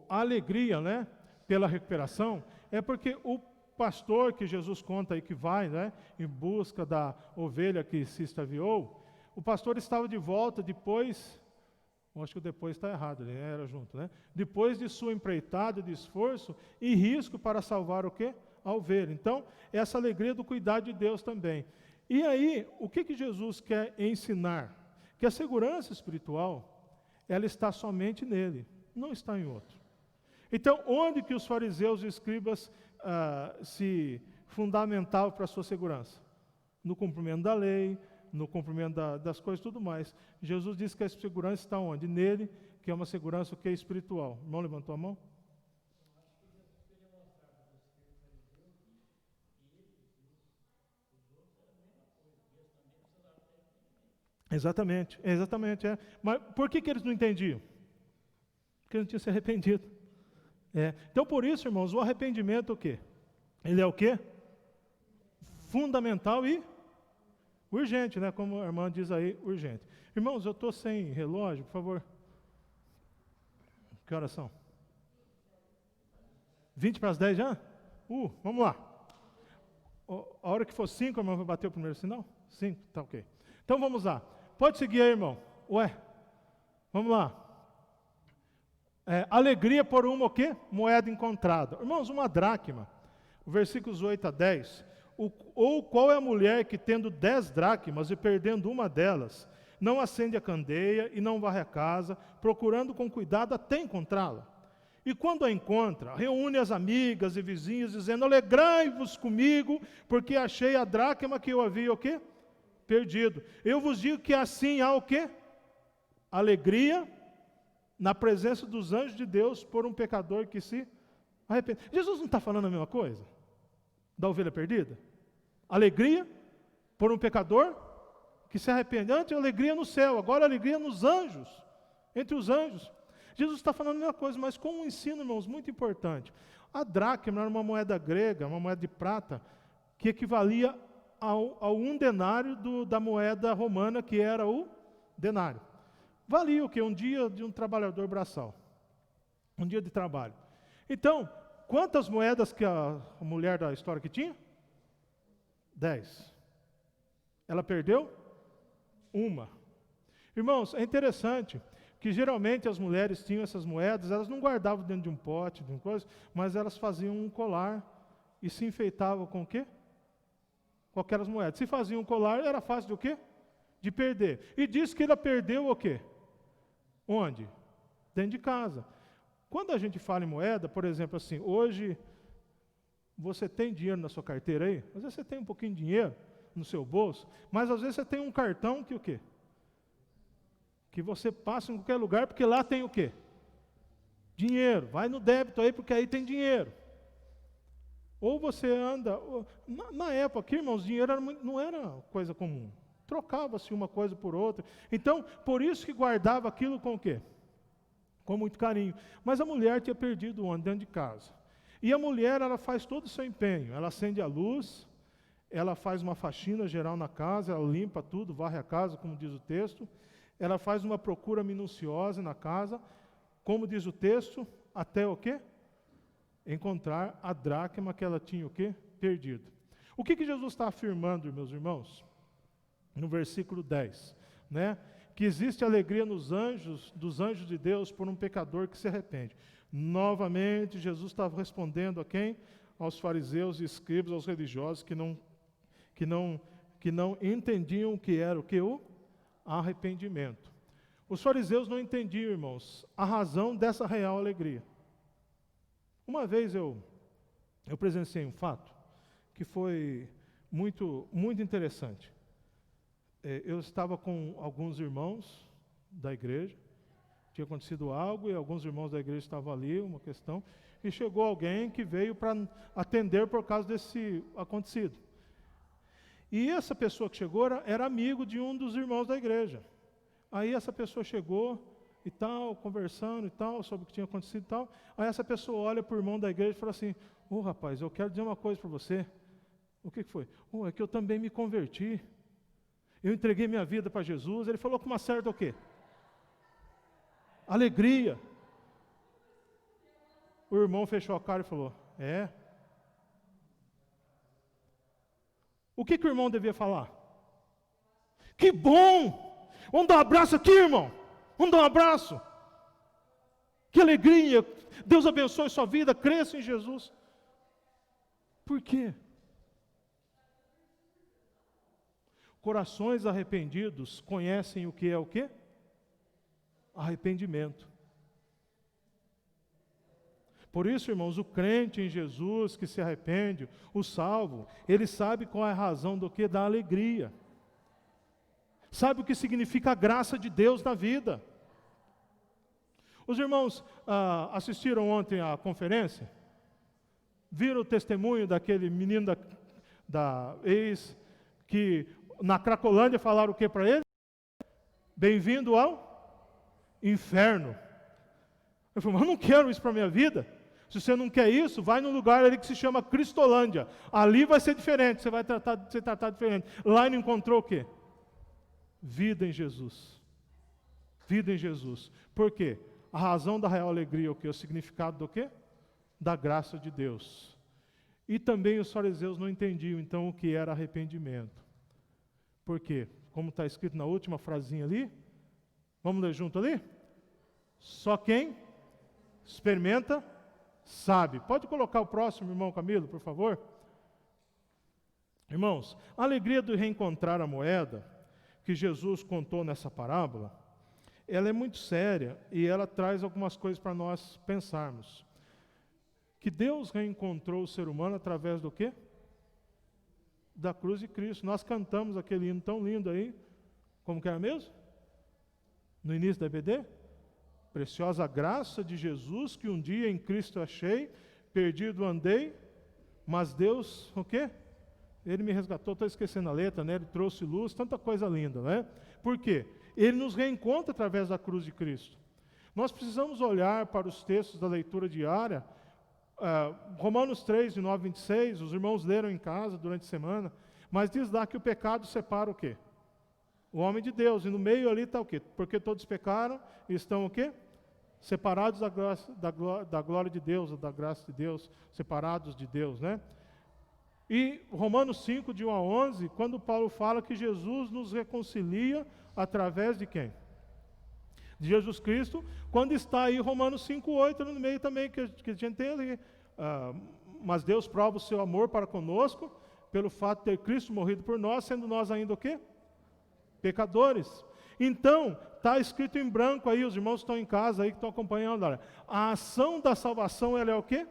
A alegria, né, pela recuperação, é porque o pastor que Jesus conta aí que vai, né, em busca da ovelha que se extraviou, o pastor estava de volta depois, acho que o depois está errado, ele era junto, né? Depois de sua empreitada de esforço e risco para salvar o quê? A ovelha. Então, essa alegria do cuidado de Deus também. E aí, o que Jesus quer ensinar? Que a segurança espiritual, ela está somente nele, não está em outro. Então, onde que os fariseus e escribas se fundamentavam para a sua segurança? No cumprimento da lei, no cumprimento das coisas e tudo mais. Jesus disse que a segurança está onde? Nele, que é uma segurança o que é espiritual. O irmão levantou a mão? Exatamente, é. Mas por que eles não entendiam? Porque eles não tinham se arrependido. Então, por isso, irmãos, o arrependimento o quê? Ele é o quê? Fundamental e urgente, né? Como a irmã diz aí, urgente. Irmãos, eu estou sem relógio, por favor. Que horas são? 20 para as 10 já? Vamos lá. A hora que for 5, a irmã vai bater o primeiro sinal? 5, tá ok. Então vamos lá. Pode seguir aí, irmão. Vamos lá. Alegria por uma o quê? Moeda encontrada. Irmãos, uma dracma. Versículos 8 a 10. Ou qual é a mulher que, tendo 10 dracmas e perdendo uma delas, não acende a candeia e não varre a casa, procurando com cuidado até encontrá-la? E quando a encontra, reúne as amigas e vizinhos, dizendo, alegrai-vos comigo, porque achei a dracma que eu havia o quê? Perdido. Eu vos digo que assim há o quê? Alegria na presença dos anjos de Deus por um pecador que se arrepende. Jesus não está falando a mesma coisa? Da ovelha perdida? Alegria por um pecador que se arrepende. Antes alegria no céu, agora alegria nos anjos, entre os anjos. Jesus está falando a mesma coisa, mas com um ensino, irmãos, muito importante. A dracma era uma moeda grega, uma moeda de prata, que equivalia ao 1 denário da moeda romana, que era o denário. Valia o quê? Um dia de um trabalhador braçal. Um dia de trabalho. Então, quantas moedas que a mulher da história que tinha? 10. Ela perdeu? Uma. Irmãos, é interessante que geralmente as mulheres tinham essas moedas, elas não guardavam dentro de um pote, de uma coisa, mas elas faziam um colar e se enfeitavam com o quê? Com aquelas moedas. Se faziam um colar, era fácil de o quê? De perder. E diz que ela perdeu o quê? Onde? Dentro de casa. Quando a gente fala em moeda, por exemplo, assim, hoje você tem dinheiro na sua carteira aí? Às vezes você tem um pouquinho de dinheiro no seu bolso, mas às vezes você tem um cartão que o quê? Que você passa em qualquer lugar, porque lá tem o quê? Dinheiro. Vai no débito aí, porque aí tem dinheiro. Ou você anda... Na época aqui, irmãos, dinheiro não era coisa comum. Trocava-se uma coisa por outra. Então, por isso que guardava aquilo com o quê? Com muito carinho. Mas a mulher tinha perdido o ônibus dentro de casa. E a mulher, ela faz todo o seu empenho. Ela acende a luz, ela faz uma faxina geral na casa, ela limpa tudo, varre a casa, como diz o texto. Ela faz uma procura minuciosa na casa, como diz o texto, até o quê? Encontrar a dracma que ela tinha o quê? Perdido. O que Jesus está afirmando, meus irmãos? No versículo 10, né? Que existe alegria nos anjos, dos anjos de Deus por um pecador que se arrepende. Novamente, Jesus estava respondendo a quem? Aos fariseus e escribas, aos religiosos que não entendiam o que era o que? O arrependimento. Os fariseus não entendiam, irmãos, a razão dessa real alegria. Uma vez eu presenciei um fato que foi muito, muito interessante. Eu estava com alguns irmãos da igreja, tinha acontecido algo e alguns irmãos da igreja estavam ali, uma questão, e chegou alguém que veio para atender por causa desse acontecido. E essa pessoa que chegou era amigo de um dos irmãos da igreja. Aí essa pessoa chegou e tal, conversando e tal, sobre o que tinha acontecido e tal. Aí essa pessoa olha para o irmão da igreja e fala assim: ô rapaz, eu quero dizer uma coisa para você. O que foi? É que eu também me converti. Eu entreguei minha vida para Jesus. Ele falou com uma certa o quê? Alegria. O irmão fechou a cara e falou: é? O que o irmão devia falar? Que bom! Vamos dar um abraço aqui, irmão. Vamos dar um abraço. Que alegria. Deus abençoe sua vida. Cresça em Jesus. Por quê? Corações arrependidos conhecem o que é o quê? Arrependimento. Por isso, irmãos, o crente em Jesus que se arrepende, o salvo, ele sabe qual é a razão do que? Da alegria. Sabe o que significa a graça de Deus na vida. Os irmãos assistiram ontem à conferência? Viram o testemunho daquele menino da ex, que na Cracolândia falaram o que para ele? Bem-vindo ao inferno. Eu falei: mas eu não quero isso para a minha vida. Se você não quer isso, vai num lugar ali que se chama Cristolândia. Ali vai ser diferente, você vai ser tratado diferente. Lá ele encontrou o quê? Vida em Jesus. Vida em Jesus. Por quê? A razão da real alegria é o quê? O significado do quê? Da graça de Deus. E também os fariseus não entendiam, então, o que era arrependimento. Por quê? Como está escrito na última frasinha ali. Vamos ler junto ali? Só quem experimenta, sabe. Pode colocar o próximo, irmão Camilo, por favor? Irmãos, a alegria de reencontrar a moeda que Jesus contou nessa parábola, ela é muito séria e ela traz algumas coisas para nós pensarmos. Que Deus reencontrou o ser humano através do quê? Da cruz de Cristo. Nós cantamos aquele hino tão lindo aí, como que era mesmo? No início da EBD? Preciosa graça de Jesus, que um dia em Cristo achei, perdido andei, mas Deus, o quê? Ele me resgatou, estou esquecendo a letra, né? Ele trouxe luz, tanta coisa linda, né? Por quê? Ele nos reencontra através da cruz de Cristo. Nós precisamos olhar para os textos da leitura diária, Romanos 3, de 9 a 26, os irmãos leram em casa durante a semana, mas diz lá que o pecado separa o quê? O homem de Deus, e no meio ali está o quê? Porque todos pecaram e estão o quê? Separados da glória de Deus, da graça de Deus, separados de Deus, né? E Romanos 5, de 1 a 11, quando Paulo fala que Jesus nos reconcilia através de quem? De Jesus Cristo, quando está aí Romanos 5, 8, no meio também, que a gente tem ali. Mas Deus prova o seu amor para conosco, pelo fato de ter Cristo morrido por nós, sendo nós ainda o quê? Pecadores. Então, está escrito em branco aí, os irmãos estão em casa aí que estão acompanhando. Olha, a ação da salvação, ela é o quê?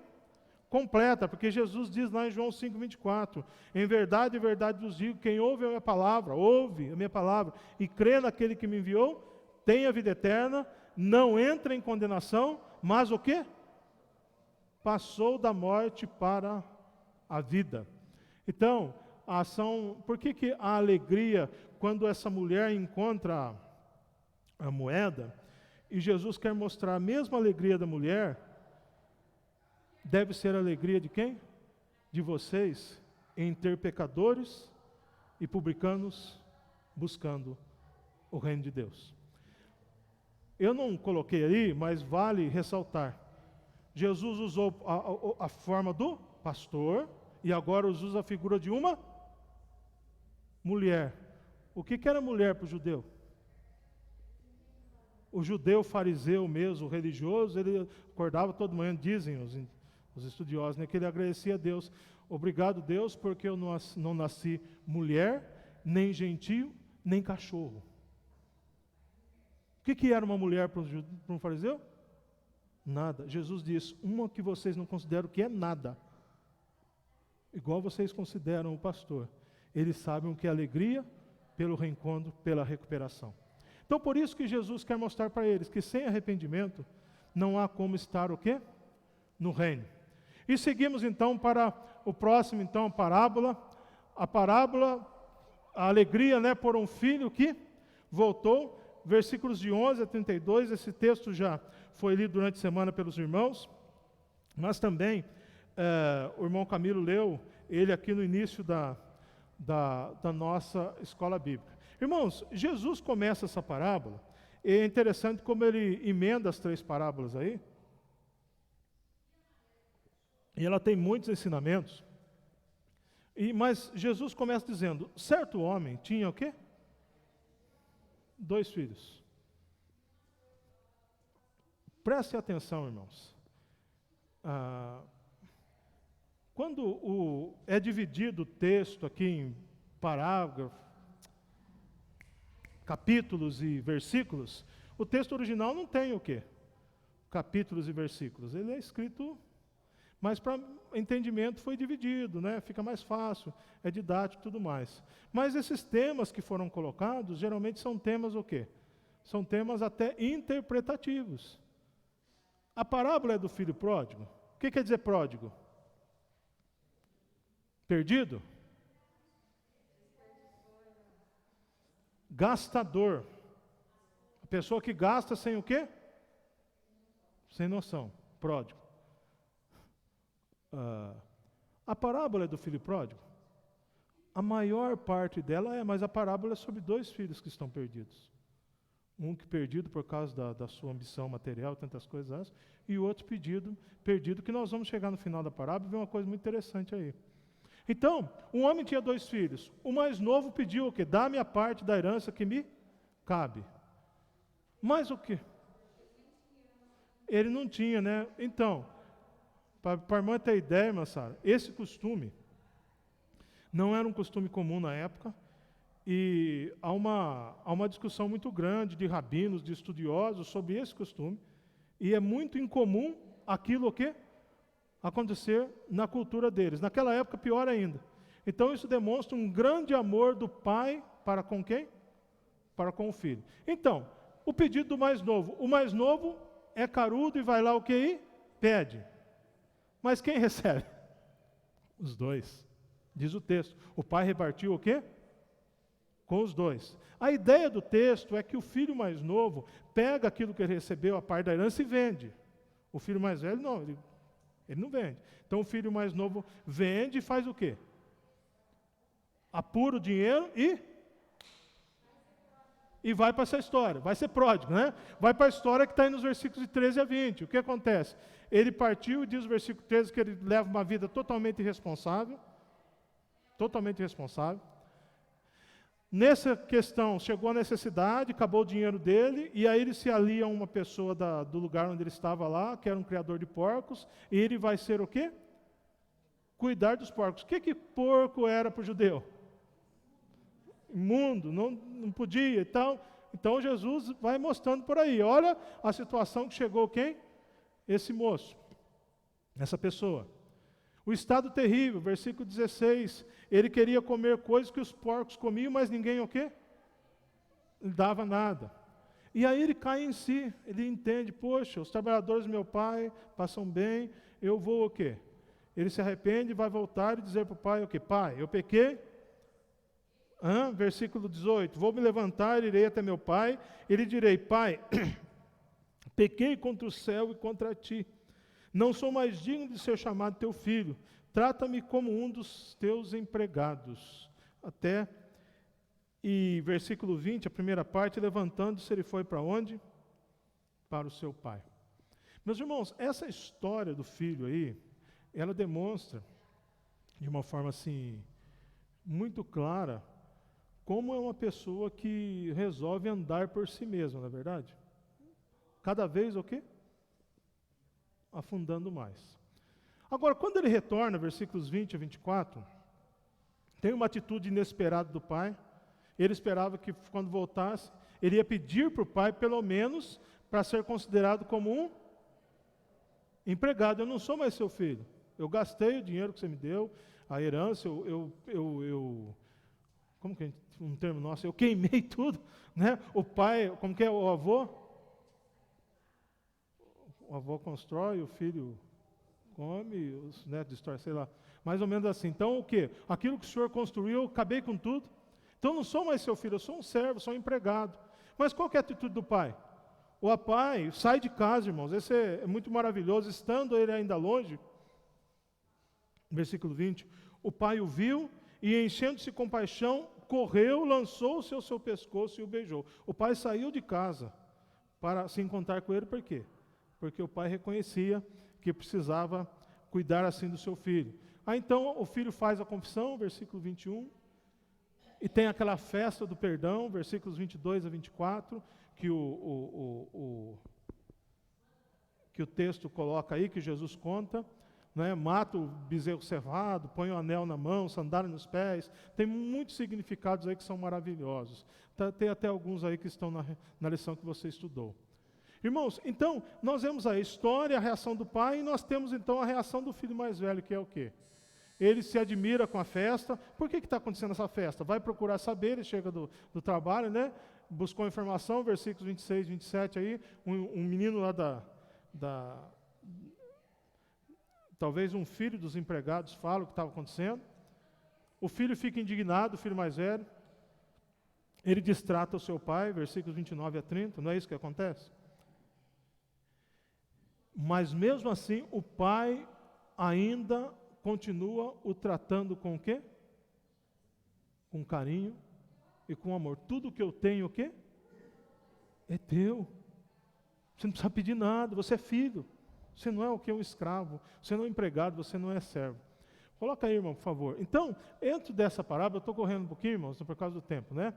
Completa, porque Jesus diz lá em João 5,24, em verdade vos digo, quem ouve a minha palavra, e crê naquele que me enviou, tem a vida eterna, não entra em condenação, mas o quê? Passou da morte para a vida. Então, a ação, por que a alegria, quando essa mulher encontra a moeda, e Jesus quer mostrar a mesma alegria da mulher, deve ser a alegria de quem? De vocês, em ter pecadores e publicanos buscando o reino de Deus. Eu não coloquei aí, mas vale ressaltar. Jesus usou a forma do pastor e agora usa a figura de uma mulher. O que era mulher para o judeu? O judeu fariseu mesmo, o religioso, ele acordava toda manhã, dizem os estudiosos, né, que ele agradecia a Deus. Obrigado, Deus, porque eu não nasci mulher, nem gentio, nem cachorro. O que era uma mulher para um fariseu? Nada. Jesus diz, uma que vocês não consideram que é nada. Igual vocês consideram o pastor. Eles sabem o que é alegria pelo reencontro, pela recuperação. Então, por isso que Jesus quer mostrar para eles que sem arrependimento não há como estar o quê? No reino. E seguimos então para o próximo, então, parábola. A parábola, a alegria, né, por um filho que voltou. Versículos de 11 a 32, esse texto já foi lido durante a semana pelos irmãos, mas também o irmão Camilo leu ele aqui no início da nossa escola bíblica. Irmãos, Jesus começa essa parábola, e é interessante como ele emenda as 3 parábolas aí, e ela tem muitos ensinamentos, mas Jesus começa dizendo, certo homem tinha o quê? 2 filhos. Preste atenção, irmãos. Quando é dividido o texto aqui em parágrafos, capítulos e versículos, o texto original não tem o quê? Capítulos e versículos. Ele é escrito, mas para entendimento foi dividido, né? Fica mais fácil, é didático e tudo mais. Mas esses temas que foram colocados, geralmente são temas o quê? São temas até interpretativos. A parábola é do filho pródigo. O que quer dizer pródigo? Perdido? Gastador. A pessoa que gasta sem o quê? Sem noção. Pródigo. A parábola é do filho pródigo? A maior parte dela mas a parábola é sobre 2 filhos que estão perdidos. Um que perdido por causa da sua ambição material, tantas coisas, e o outro perdido, que nós vamos chegar no final da parábola e ver uma coisa muito interessante aí. Então, um homem tinha 2 filhos. O mais novo pediu o quê? Dá-me a parte da herança que me cabe. Mas o quê? Ele não tinha, né? Então, para a irmã ter ideia, irmã Sara, esse costume não era um costume comum na época, e há uma discussão muito grande de rabinos, de estudiosos sobre esse costume, e é muito incomum aquilo o quê? Acontecer na cultura deles. Naquela época, pior ainda. Então, isso demonstra um grande amor do pai para com quem? Para com o filho. Então, o pedido do mais novo. O mais novo é carudo e vai lá o quê? Pede. Mas quem recebe? Os 2. Diz o texto. O pai repartiu o quê? Com os 2. A ideia do texto é que o filho mais novo pega aquilo que ele recebeu, a parte da herança, e vende. O filho mais velho não, ele não vende. Então o filho mais novo vende e faz o quê? Apura o dinheiro e vai para essa história. Vai ser pródigo, né? Vai para a história que está aí nos versículos de 13 a 20. O que acontece? Ele partiu e diz o versículo 13 que ele leva uma vida totalmente irresponsável. Totalmente irresponsável. Nessa questão, chegou a necessidade, acabou o dinheiro dele, e aí ele se alia a uma pessoa do lugar onde ele estava lá, que era um criador de porcos, e ele vai ser o quê? Cuidar dos porcos. O que porco era para o judeu? Imundo, não podia e tal. Então Jesus vai mostrando por aí. Olha a situação que chegou quem? Esse moço, essa pessoa. O estado terrível, versículo 16. Ele queria comer coisas que os porcos comiam, mas ninguém o quê? Não dava nada. E aí ele cai em si, ele entende, poxa, os trabalhadores do meu pai passam bem, eu vou o quê? Ele se arrepende e vai voltar e dizer para o pai o quê? Pai, eu pequei. Versículo 18, vou me levantar, irei até meu pai, ele direi, pai, pequei contra o céu e contra ti, não sou mais digno de ser chamado teu filho, trata-me como um dos teus empregados. E versículo 20, a primeira parte, levantando-se, ele foi para onde? Para o seu pai. Meus irmãos, essa história do filho aí, ela demonstra, de uma forma assim, muito clara, como é uma pessoa que resolve andar por si mesma, não é verdade? Cada vez o quê? Afundando mais. Agora, quando ele retorna, versículos 20 a 24, tem uma atitude inesperada do pai. Ele esperava que quando voltasse, ele ia pedir para o pai, pelo menos, para ser considerado como um empregado. Eu não sou mais seu filho. Eu gastei o dinheiro que você me deu, a herança, como que é um termo nosso? Eu queimei tudo, né? O pai, como que é o avô? O avô constrói, o filho come, os netos destroem, sei lá. Mais ou menos assim. Então, o quê? Aquilo que o senhor construiu, eu acabei com tudo. Então, eu não sou mais seu filho, eu sou um servo, sou um empregado. Mas qual que é a atitude do pai? O pai sai de casa, irmãos. Esse é muito maravilhoso. Estando ele ainda longe, versículo 20, o pai o viu e, enchendo-se de compaixão, correu, lançou-se ao seu pescoço e o beijou. O pai saiu de casa para se encontrar com ele, por quê? Porque o pai reconhecia que precisava cuidar assim do seu filho. Então o filho faz a confissão, versículo 21, e tem aquela festa do perdão, versículos 22 a 24, que o texto coloca aí, que Jesus conta, né? Mata o bezerro cevado, põe o anel na mão, sandália nos pés. Tem muitos significados aí que são maravilhosos. Tem até alguns aí que estão na lição que você estudou. Irmãos, então, nós vemos a história, a reação do pai, e nós temos então a reação do filho mais velho, que é o quê? Ele se admira com a festa. Por que está acontecendo essa festa? Vai procurar saber, ele chega do trabalho, né? Buscou informação, versículos 26 e 27 aí, um menino lá talvez um filho dos empregados fala o que estava acontecendo. O filho fica indignado, o filho mais velho. Ele distrata o seu pai, versículos 29 a 30, não é isso que acontece? Mas mesmo assim, o pai ainda continua o tratando com o quê? Com carinho e com amor. Tudo que eu tenho, o quê? É teu. Você não precisa pedir nada, você é filho. Você não é o que? Um escravo. Você não é empregado, você não é servo. Coloca aí, irmão, por favor. Então, dentro dessa parábola, eu estou correndo um pouquinho, irmãos, por causa do tempo, né?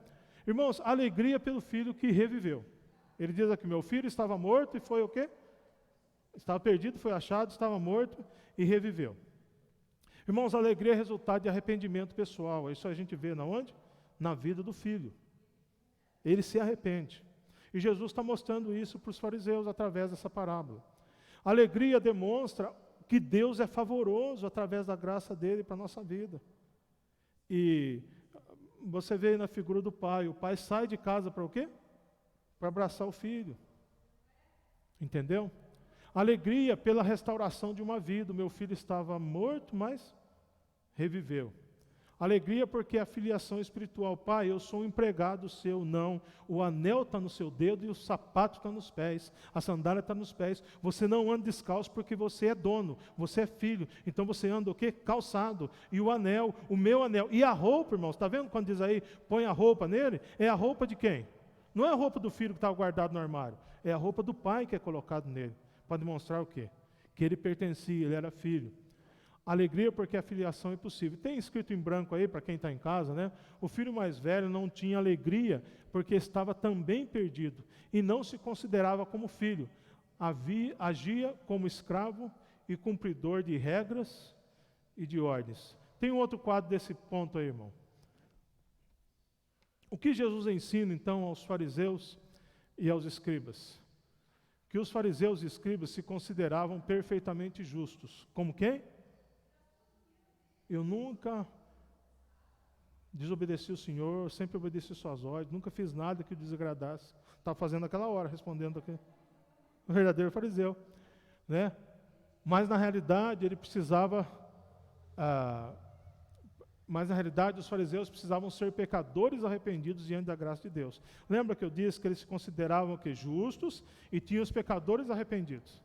Irmãos, alegria pelo filho que reviveu. Ele diz aqui, meu filho estava morto e foi o quê? Estava perdido, foi achado, estava morto e reviveu. Irmãos, alegria é resultado de arrependimento pessoal. Isso a gente vê na onde? Na vida do filho. Ele se arrepende. E Jesus está mostrando isso para os fariseus através dessa parábola. A alegria demonstra que Deus é favoroso através da graça dele para a nossa vida. E você vê na figura do pai, o pai sai de casa para o quê? Para abraçar o filho. Entendeu? Alegria pela restauração de uma vida. O meu filho estava morto, mas reviveu. Alegria porque a filiação espiritual. Pai, eu sou um empregado seu. Não, o anel está no seu dedo e o sapato está nos pés. A sandália está nos pés. Você não anda descalço porque você é dono. Você é filho. Então você anda o quê? Calçado. E o anel, o meu anel. E a roupa, irmãos, está vendo quando diz aí, põe a roupa nele? É a roupa de quem? Não é a roupa do filho que estava guardado no armário. É a roupa do pai que é colocado nele. Para demonstrar o quê? Que ele pertencia, ele era filho. Alegria porque a filiação é possível. Tem escrito em branco aí, para quem está em casa, né? O filho mais velho não tinha alegria porque estava também perdido e não se considerava como filho. Agia como escravo e cumpridor de regras e de ordens. Tem um outro quadro desse ponto aí, irmão. O que Jesus ensina, então, aos fariseus e aos escribas? Que os fariseus e escribas se consideravam perfeitamente justos. Como quem? Eu nunca desobedeci o Senhor, sempre obedeci suas ordens, nunca fiz nada que o desagradasse. Estava fazendo aquela hora, respondendo aqui. O verdadeiro fariseu, né? Mas na realidade ele precisava, os fariseus precisavam ser pecadores arrependidos diante da graça de Deus. Lembra que eu disse que eles se consideravam que justos e tinham os pecadores arrependidos?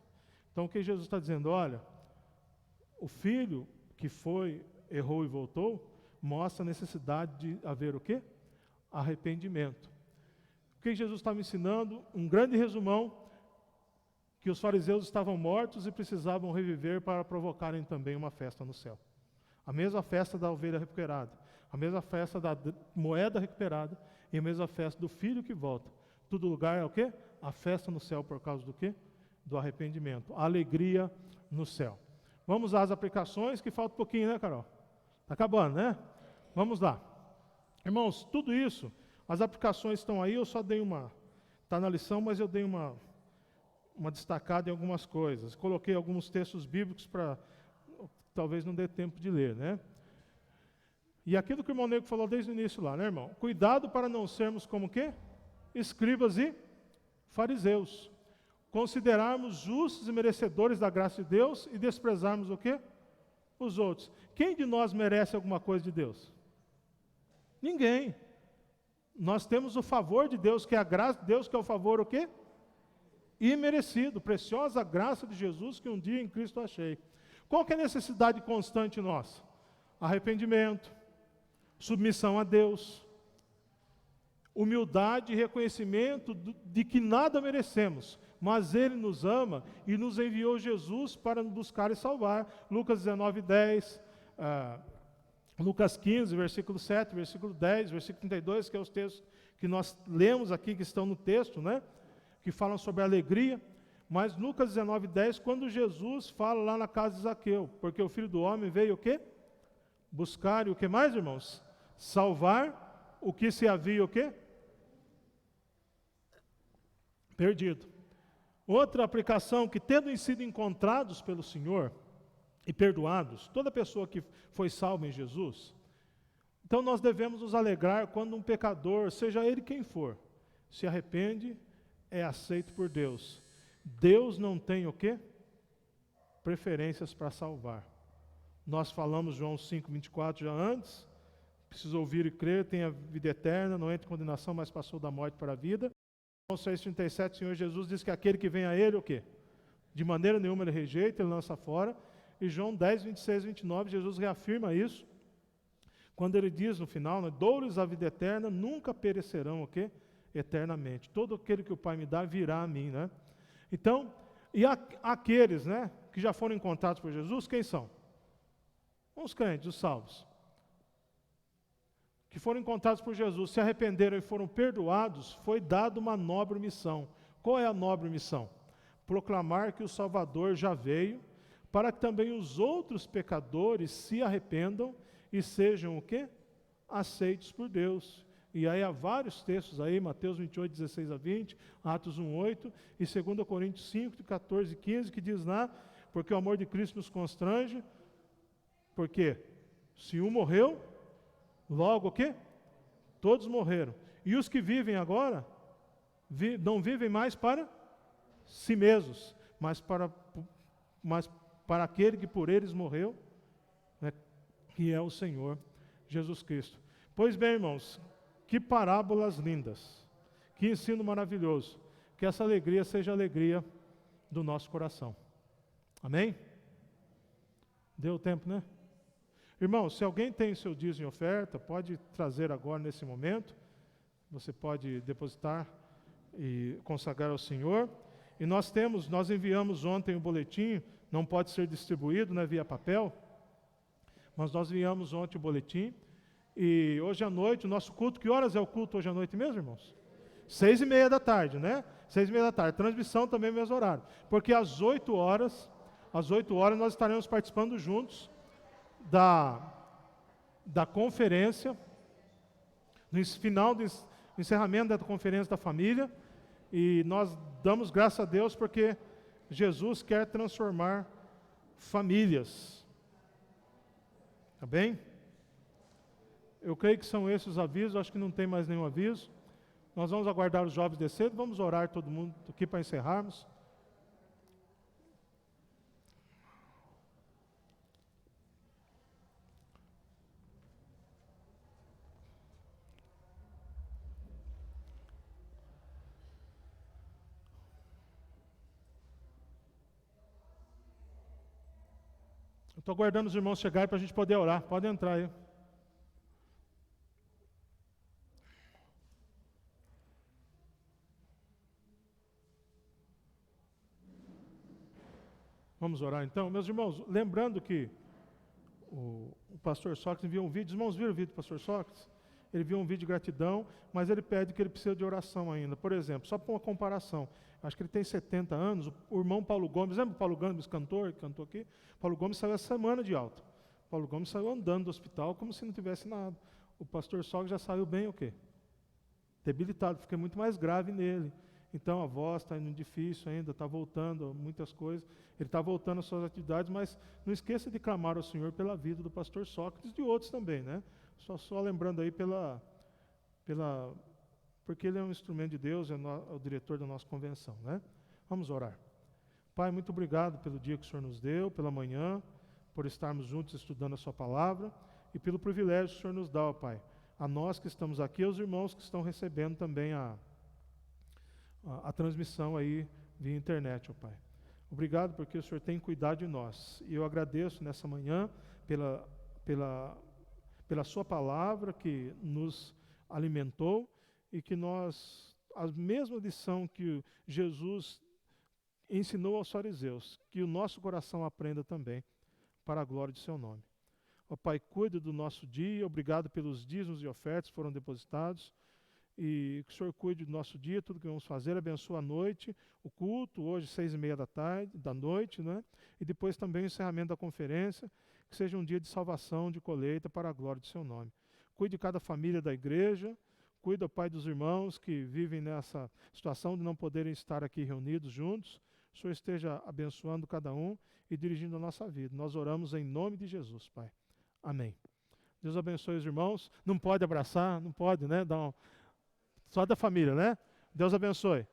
Então o que Jesus está dizendo? Olha, o filho que errou e voltou, mostra a necessidade de haver o quê? Arrependimento. O que Jesus está me ensinando? Um grande resumão, que os fariseus estavam mortos e precisavam reviver para provocarem também uma festa no céu. A mesma festa da ovelha recuperada, a mesma festa da moeda recuperada e a mesma festa do filho que volta. Todo lugar é o quê? A festa no céu por causa do quê? Do arrependimento. A alegria no céu. Vamos às aplicações, que falta um pouquinho, né, Carol? Está acabando, né? Vamos lá. Irmãos, tudo isso, as aplicações estão aí, eu só dei está na lição, mas eu dei uma destacada em algumas coisas. Coloquei alguns textos bíblicos para, talvez não dê tempo de ler, né? E aquilo que o irmão Nego falou desde o início lá, né, irmão? Cuidado para não sermos como quê? Escribas e fariseus. Considerarmos justos e merecedores da graça de Deus e desprezarmos o quê? Os outros. Quem de nós merece alguma coisa de Deus? Ninguém. Nós temos o favor de Deus, que é a graça de Deus, que é o favor o quê? Imerecido, preciosa graça de Jesus que um dia em Cristo achei. Qual que é a necessidade constante nossa? Arrependimento, submissão a Deus, humildade e reconhecimento de que nada merecemos, mas Ele nos ama e nos enviou Jesus para nos buscar e salvar. Lucas 19:10, Lucas 15, versículo 7, versículo 10, versículo 32, que é os textos que nós lemos aqui, que estão no texto, né? Que falam sobre a alegria. Mas Lucas 19:10, quando Jesus fala lá na casa de Zaqueu, porque o Filho do Homem veio o quê? Buscar, e o que mais, irmãos? Salvar o que se havia o quê? Perdido. Outra aplicação, que tendo sido encontrados pelo Senhor e perdoados, toda pessoa que foi salva em Jesus, então nós devemos nos alegrar quando um pecador, seja ele quem for, se arrepende, é aceito por Deus. Deus não tem o quê? Preferências para salvar. Nós falamos João 5:24 já antes, precisa ouvir e crer, tem a vida eterna, não entra em condenação, mas passou da morte para a vida. João 6:37, o Senhor Jesus diz que aquele que vem a Ele, o quê? De maneira nenhuma ele rejeita, ele lança fora. E João 10:26-29, Jesus reafirma isso, quando ele diz no final, né, dou-lhes a vida eterna, nunca perecerão o quê? Eternamente. Todo aquele que o Pai me dá virá a mim, né? Então, e aqueles, né, que já foram encontrados por Jesus, quem são? Os crentes, os salvos. Que foram encontrados por Jesus, se arrependeram e foram perdoados, foi dada uma nobre missão. Qual é a nobre missão? Proclamar que o Salvador já veio, para que também os outros pecadores se arrependam e sejam o quê? Aceitos por Deus. E aí há vários textos aí, Mateus 28:16-20, Atos 1:8 e 2 Coríntios 5:14-15, que diz lá, porque o amor de Cristo nos constrange, porque se um morreu, logo o quê? Todos morreram. E os que vivem agora, não vivem mais para si mesmos, mas para aquele que por eles morreu, né, que é o Senhor Jesus Cristo. Pois bem, irmãos, que parábolas lindas, que ensino maravilhoso, que essa alegria seja a alegria do nosso coração. Amém? Deu tempo, né? Irmãos, se alguém tem seu dízimo em oferta, pode trazer agora nesse momento, você pode depositar e consagrar ao Senhor. E nós enviamos ontem o boletim, não pode ser distribuído, né, via papel, mas nós enviamos ontem o boletim. E hoje à noite, o nosso culto, que horas é o culto hoje à noite mesmo, irmãos? 6:30 da tarde, né? 6:30 da tarde. Transmissão também no mesmo horário. Porque às 8 horas nós estaremos participando juntos da conferência final do encerramento da conferência da família, e nós damos graças a Deus porque Jesus quer transformar famílias. Tá bem? Eu creio que são esses os avisos, acho que não tem mais nenhum aviso. Nós vamos aguardar os jovens descerem, vamos orar todo mundo aqui para encerrarmos. Eu estou aguardando os irmãos chegarem para a gente poder orar. Pode entrar aí. Vamos orar então? Meus irmãos, lembrando que o pastor Sócrates enviou um vídeo. Os irmãos viram o vídeo do pastor Sócrates? Ele enviou um vídeo de gratidão, mas ele pede que ele precisa de oração ainda. Por exemplo, só para uma comparação, acho que ele tem 70 anos, o irmão Paulo Gomes, lembra o Paulo Gomes, cantor, que cantou aqui? Paulo Gomes saiu essa semana de alta. Paulo Gomes saiu andando do hospital como se não tivesse nada. O pastor Sócrates já saiu bem o quê? Debilitado, fica muito mais grave nele. Então a voz está indo difícil ainda, está voltando muitas coisas. Ele está voltando às suas atividades, mas não esqueça de clamar ao Senhor pela vida do pastor Sócrates e de outros também, né? Só lembrando aí porque ele é um instrumento de Deus, é o diretor da nossa convenção, né? Vamos orar. Pai, muito obrigado pelo dia que o Senhor nos deu, pela manhã, por estarmos juntos estudando a sua palavra e pelo privilégio que o Senhor nos dá, ó Pai, a nós que estamos aqui e aos irmãos que estão recebendo também a transmissão aí via internet, ó Pai. Obrigado porque o Senhor tem cuidado de nós. E eu agradeço nessa manhã pela sua palavra que nos alimentou e que a mesma lição que Jesus ensinou aos fariseus, que o nosso coração aprenda também, para a glória de seu nome. Ó Pai, cuida do nosso dia, obrigado pelos dízimos e ofertas que foram depositados, e que o Senhor cuide do nosso dia, tudo que vamos fazer, abençoa a noite, o culto, hoje 6:30 da noite, né? E depois também o encerramento da conferência, que seja um dia de salvação, de colheita, para a glória do seu nome. Cuide de cada família da igreja, cuida, Pai, dos irmãos que vivem nessa situação de não poderem estar aqui reunidos juntos. O Senhor esteja abençoando cada um e dirigindo a nossa vida. Nós oramos em nome de Jesus, Pai. Amém. Deus abençoe os irmãos. Não pode abraçar, não pode, né? Só da família, né? Deus abençoe.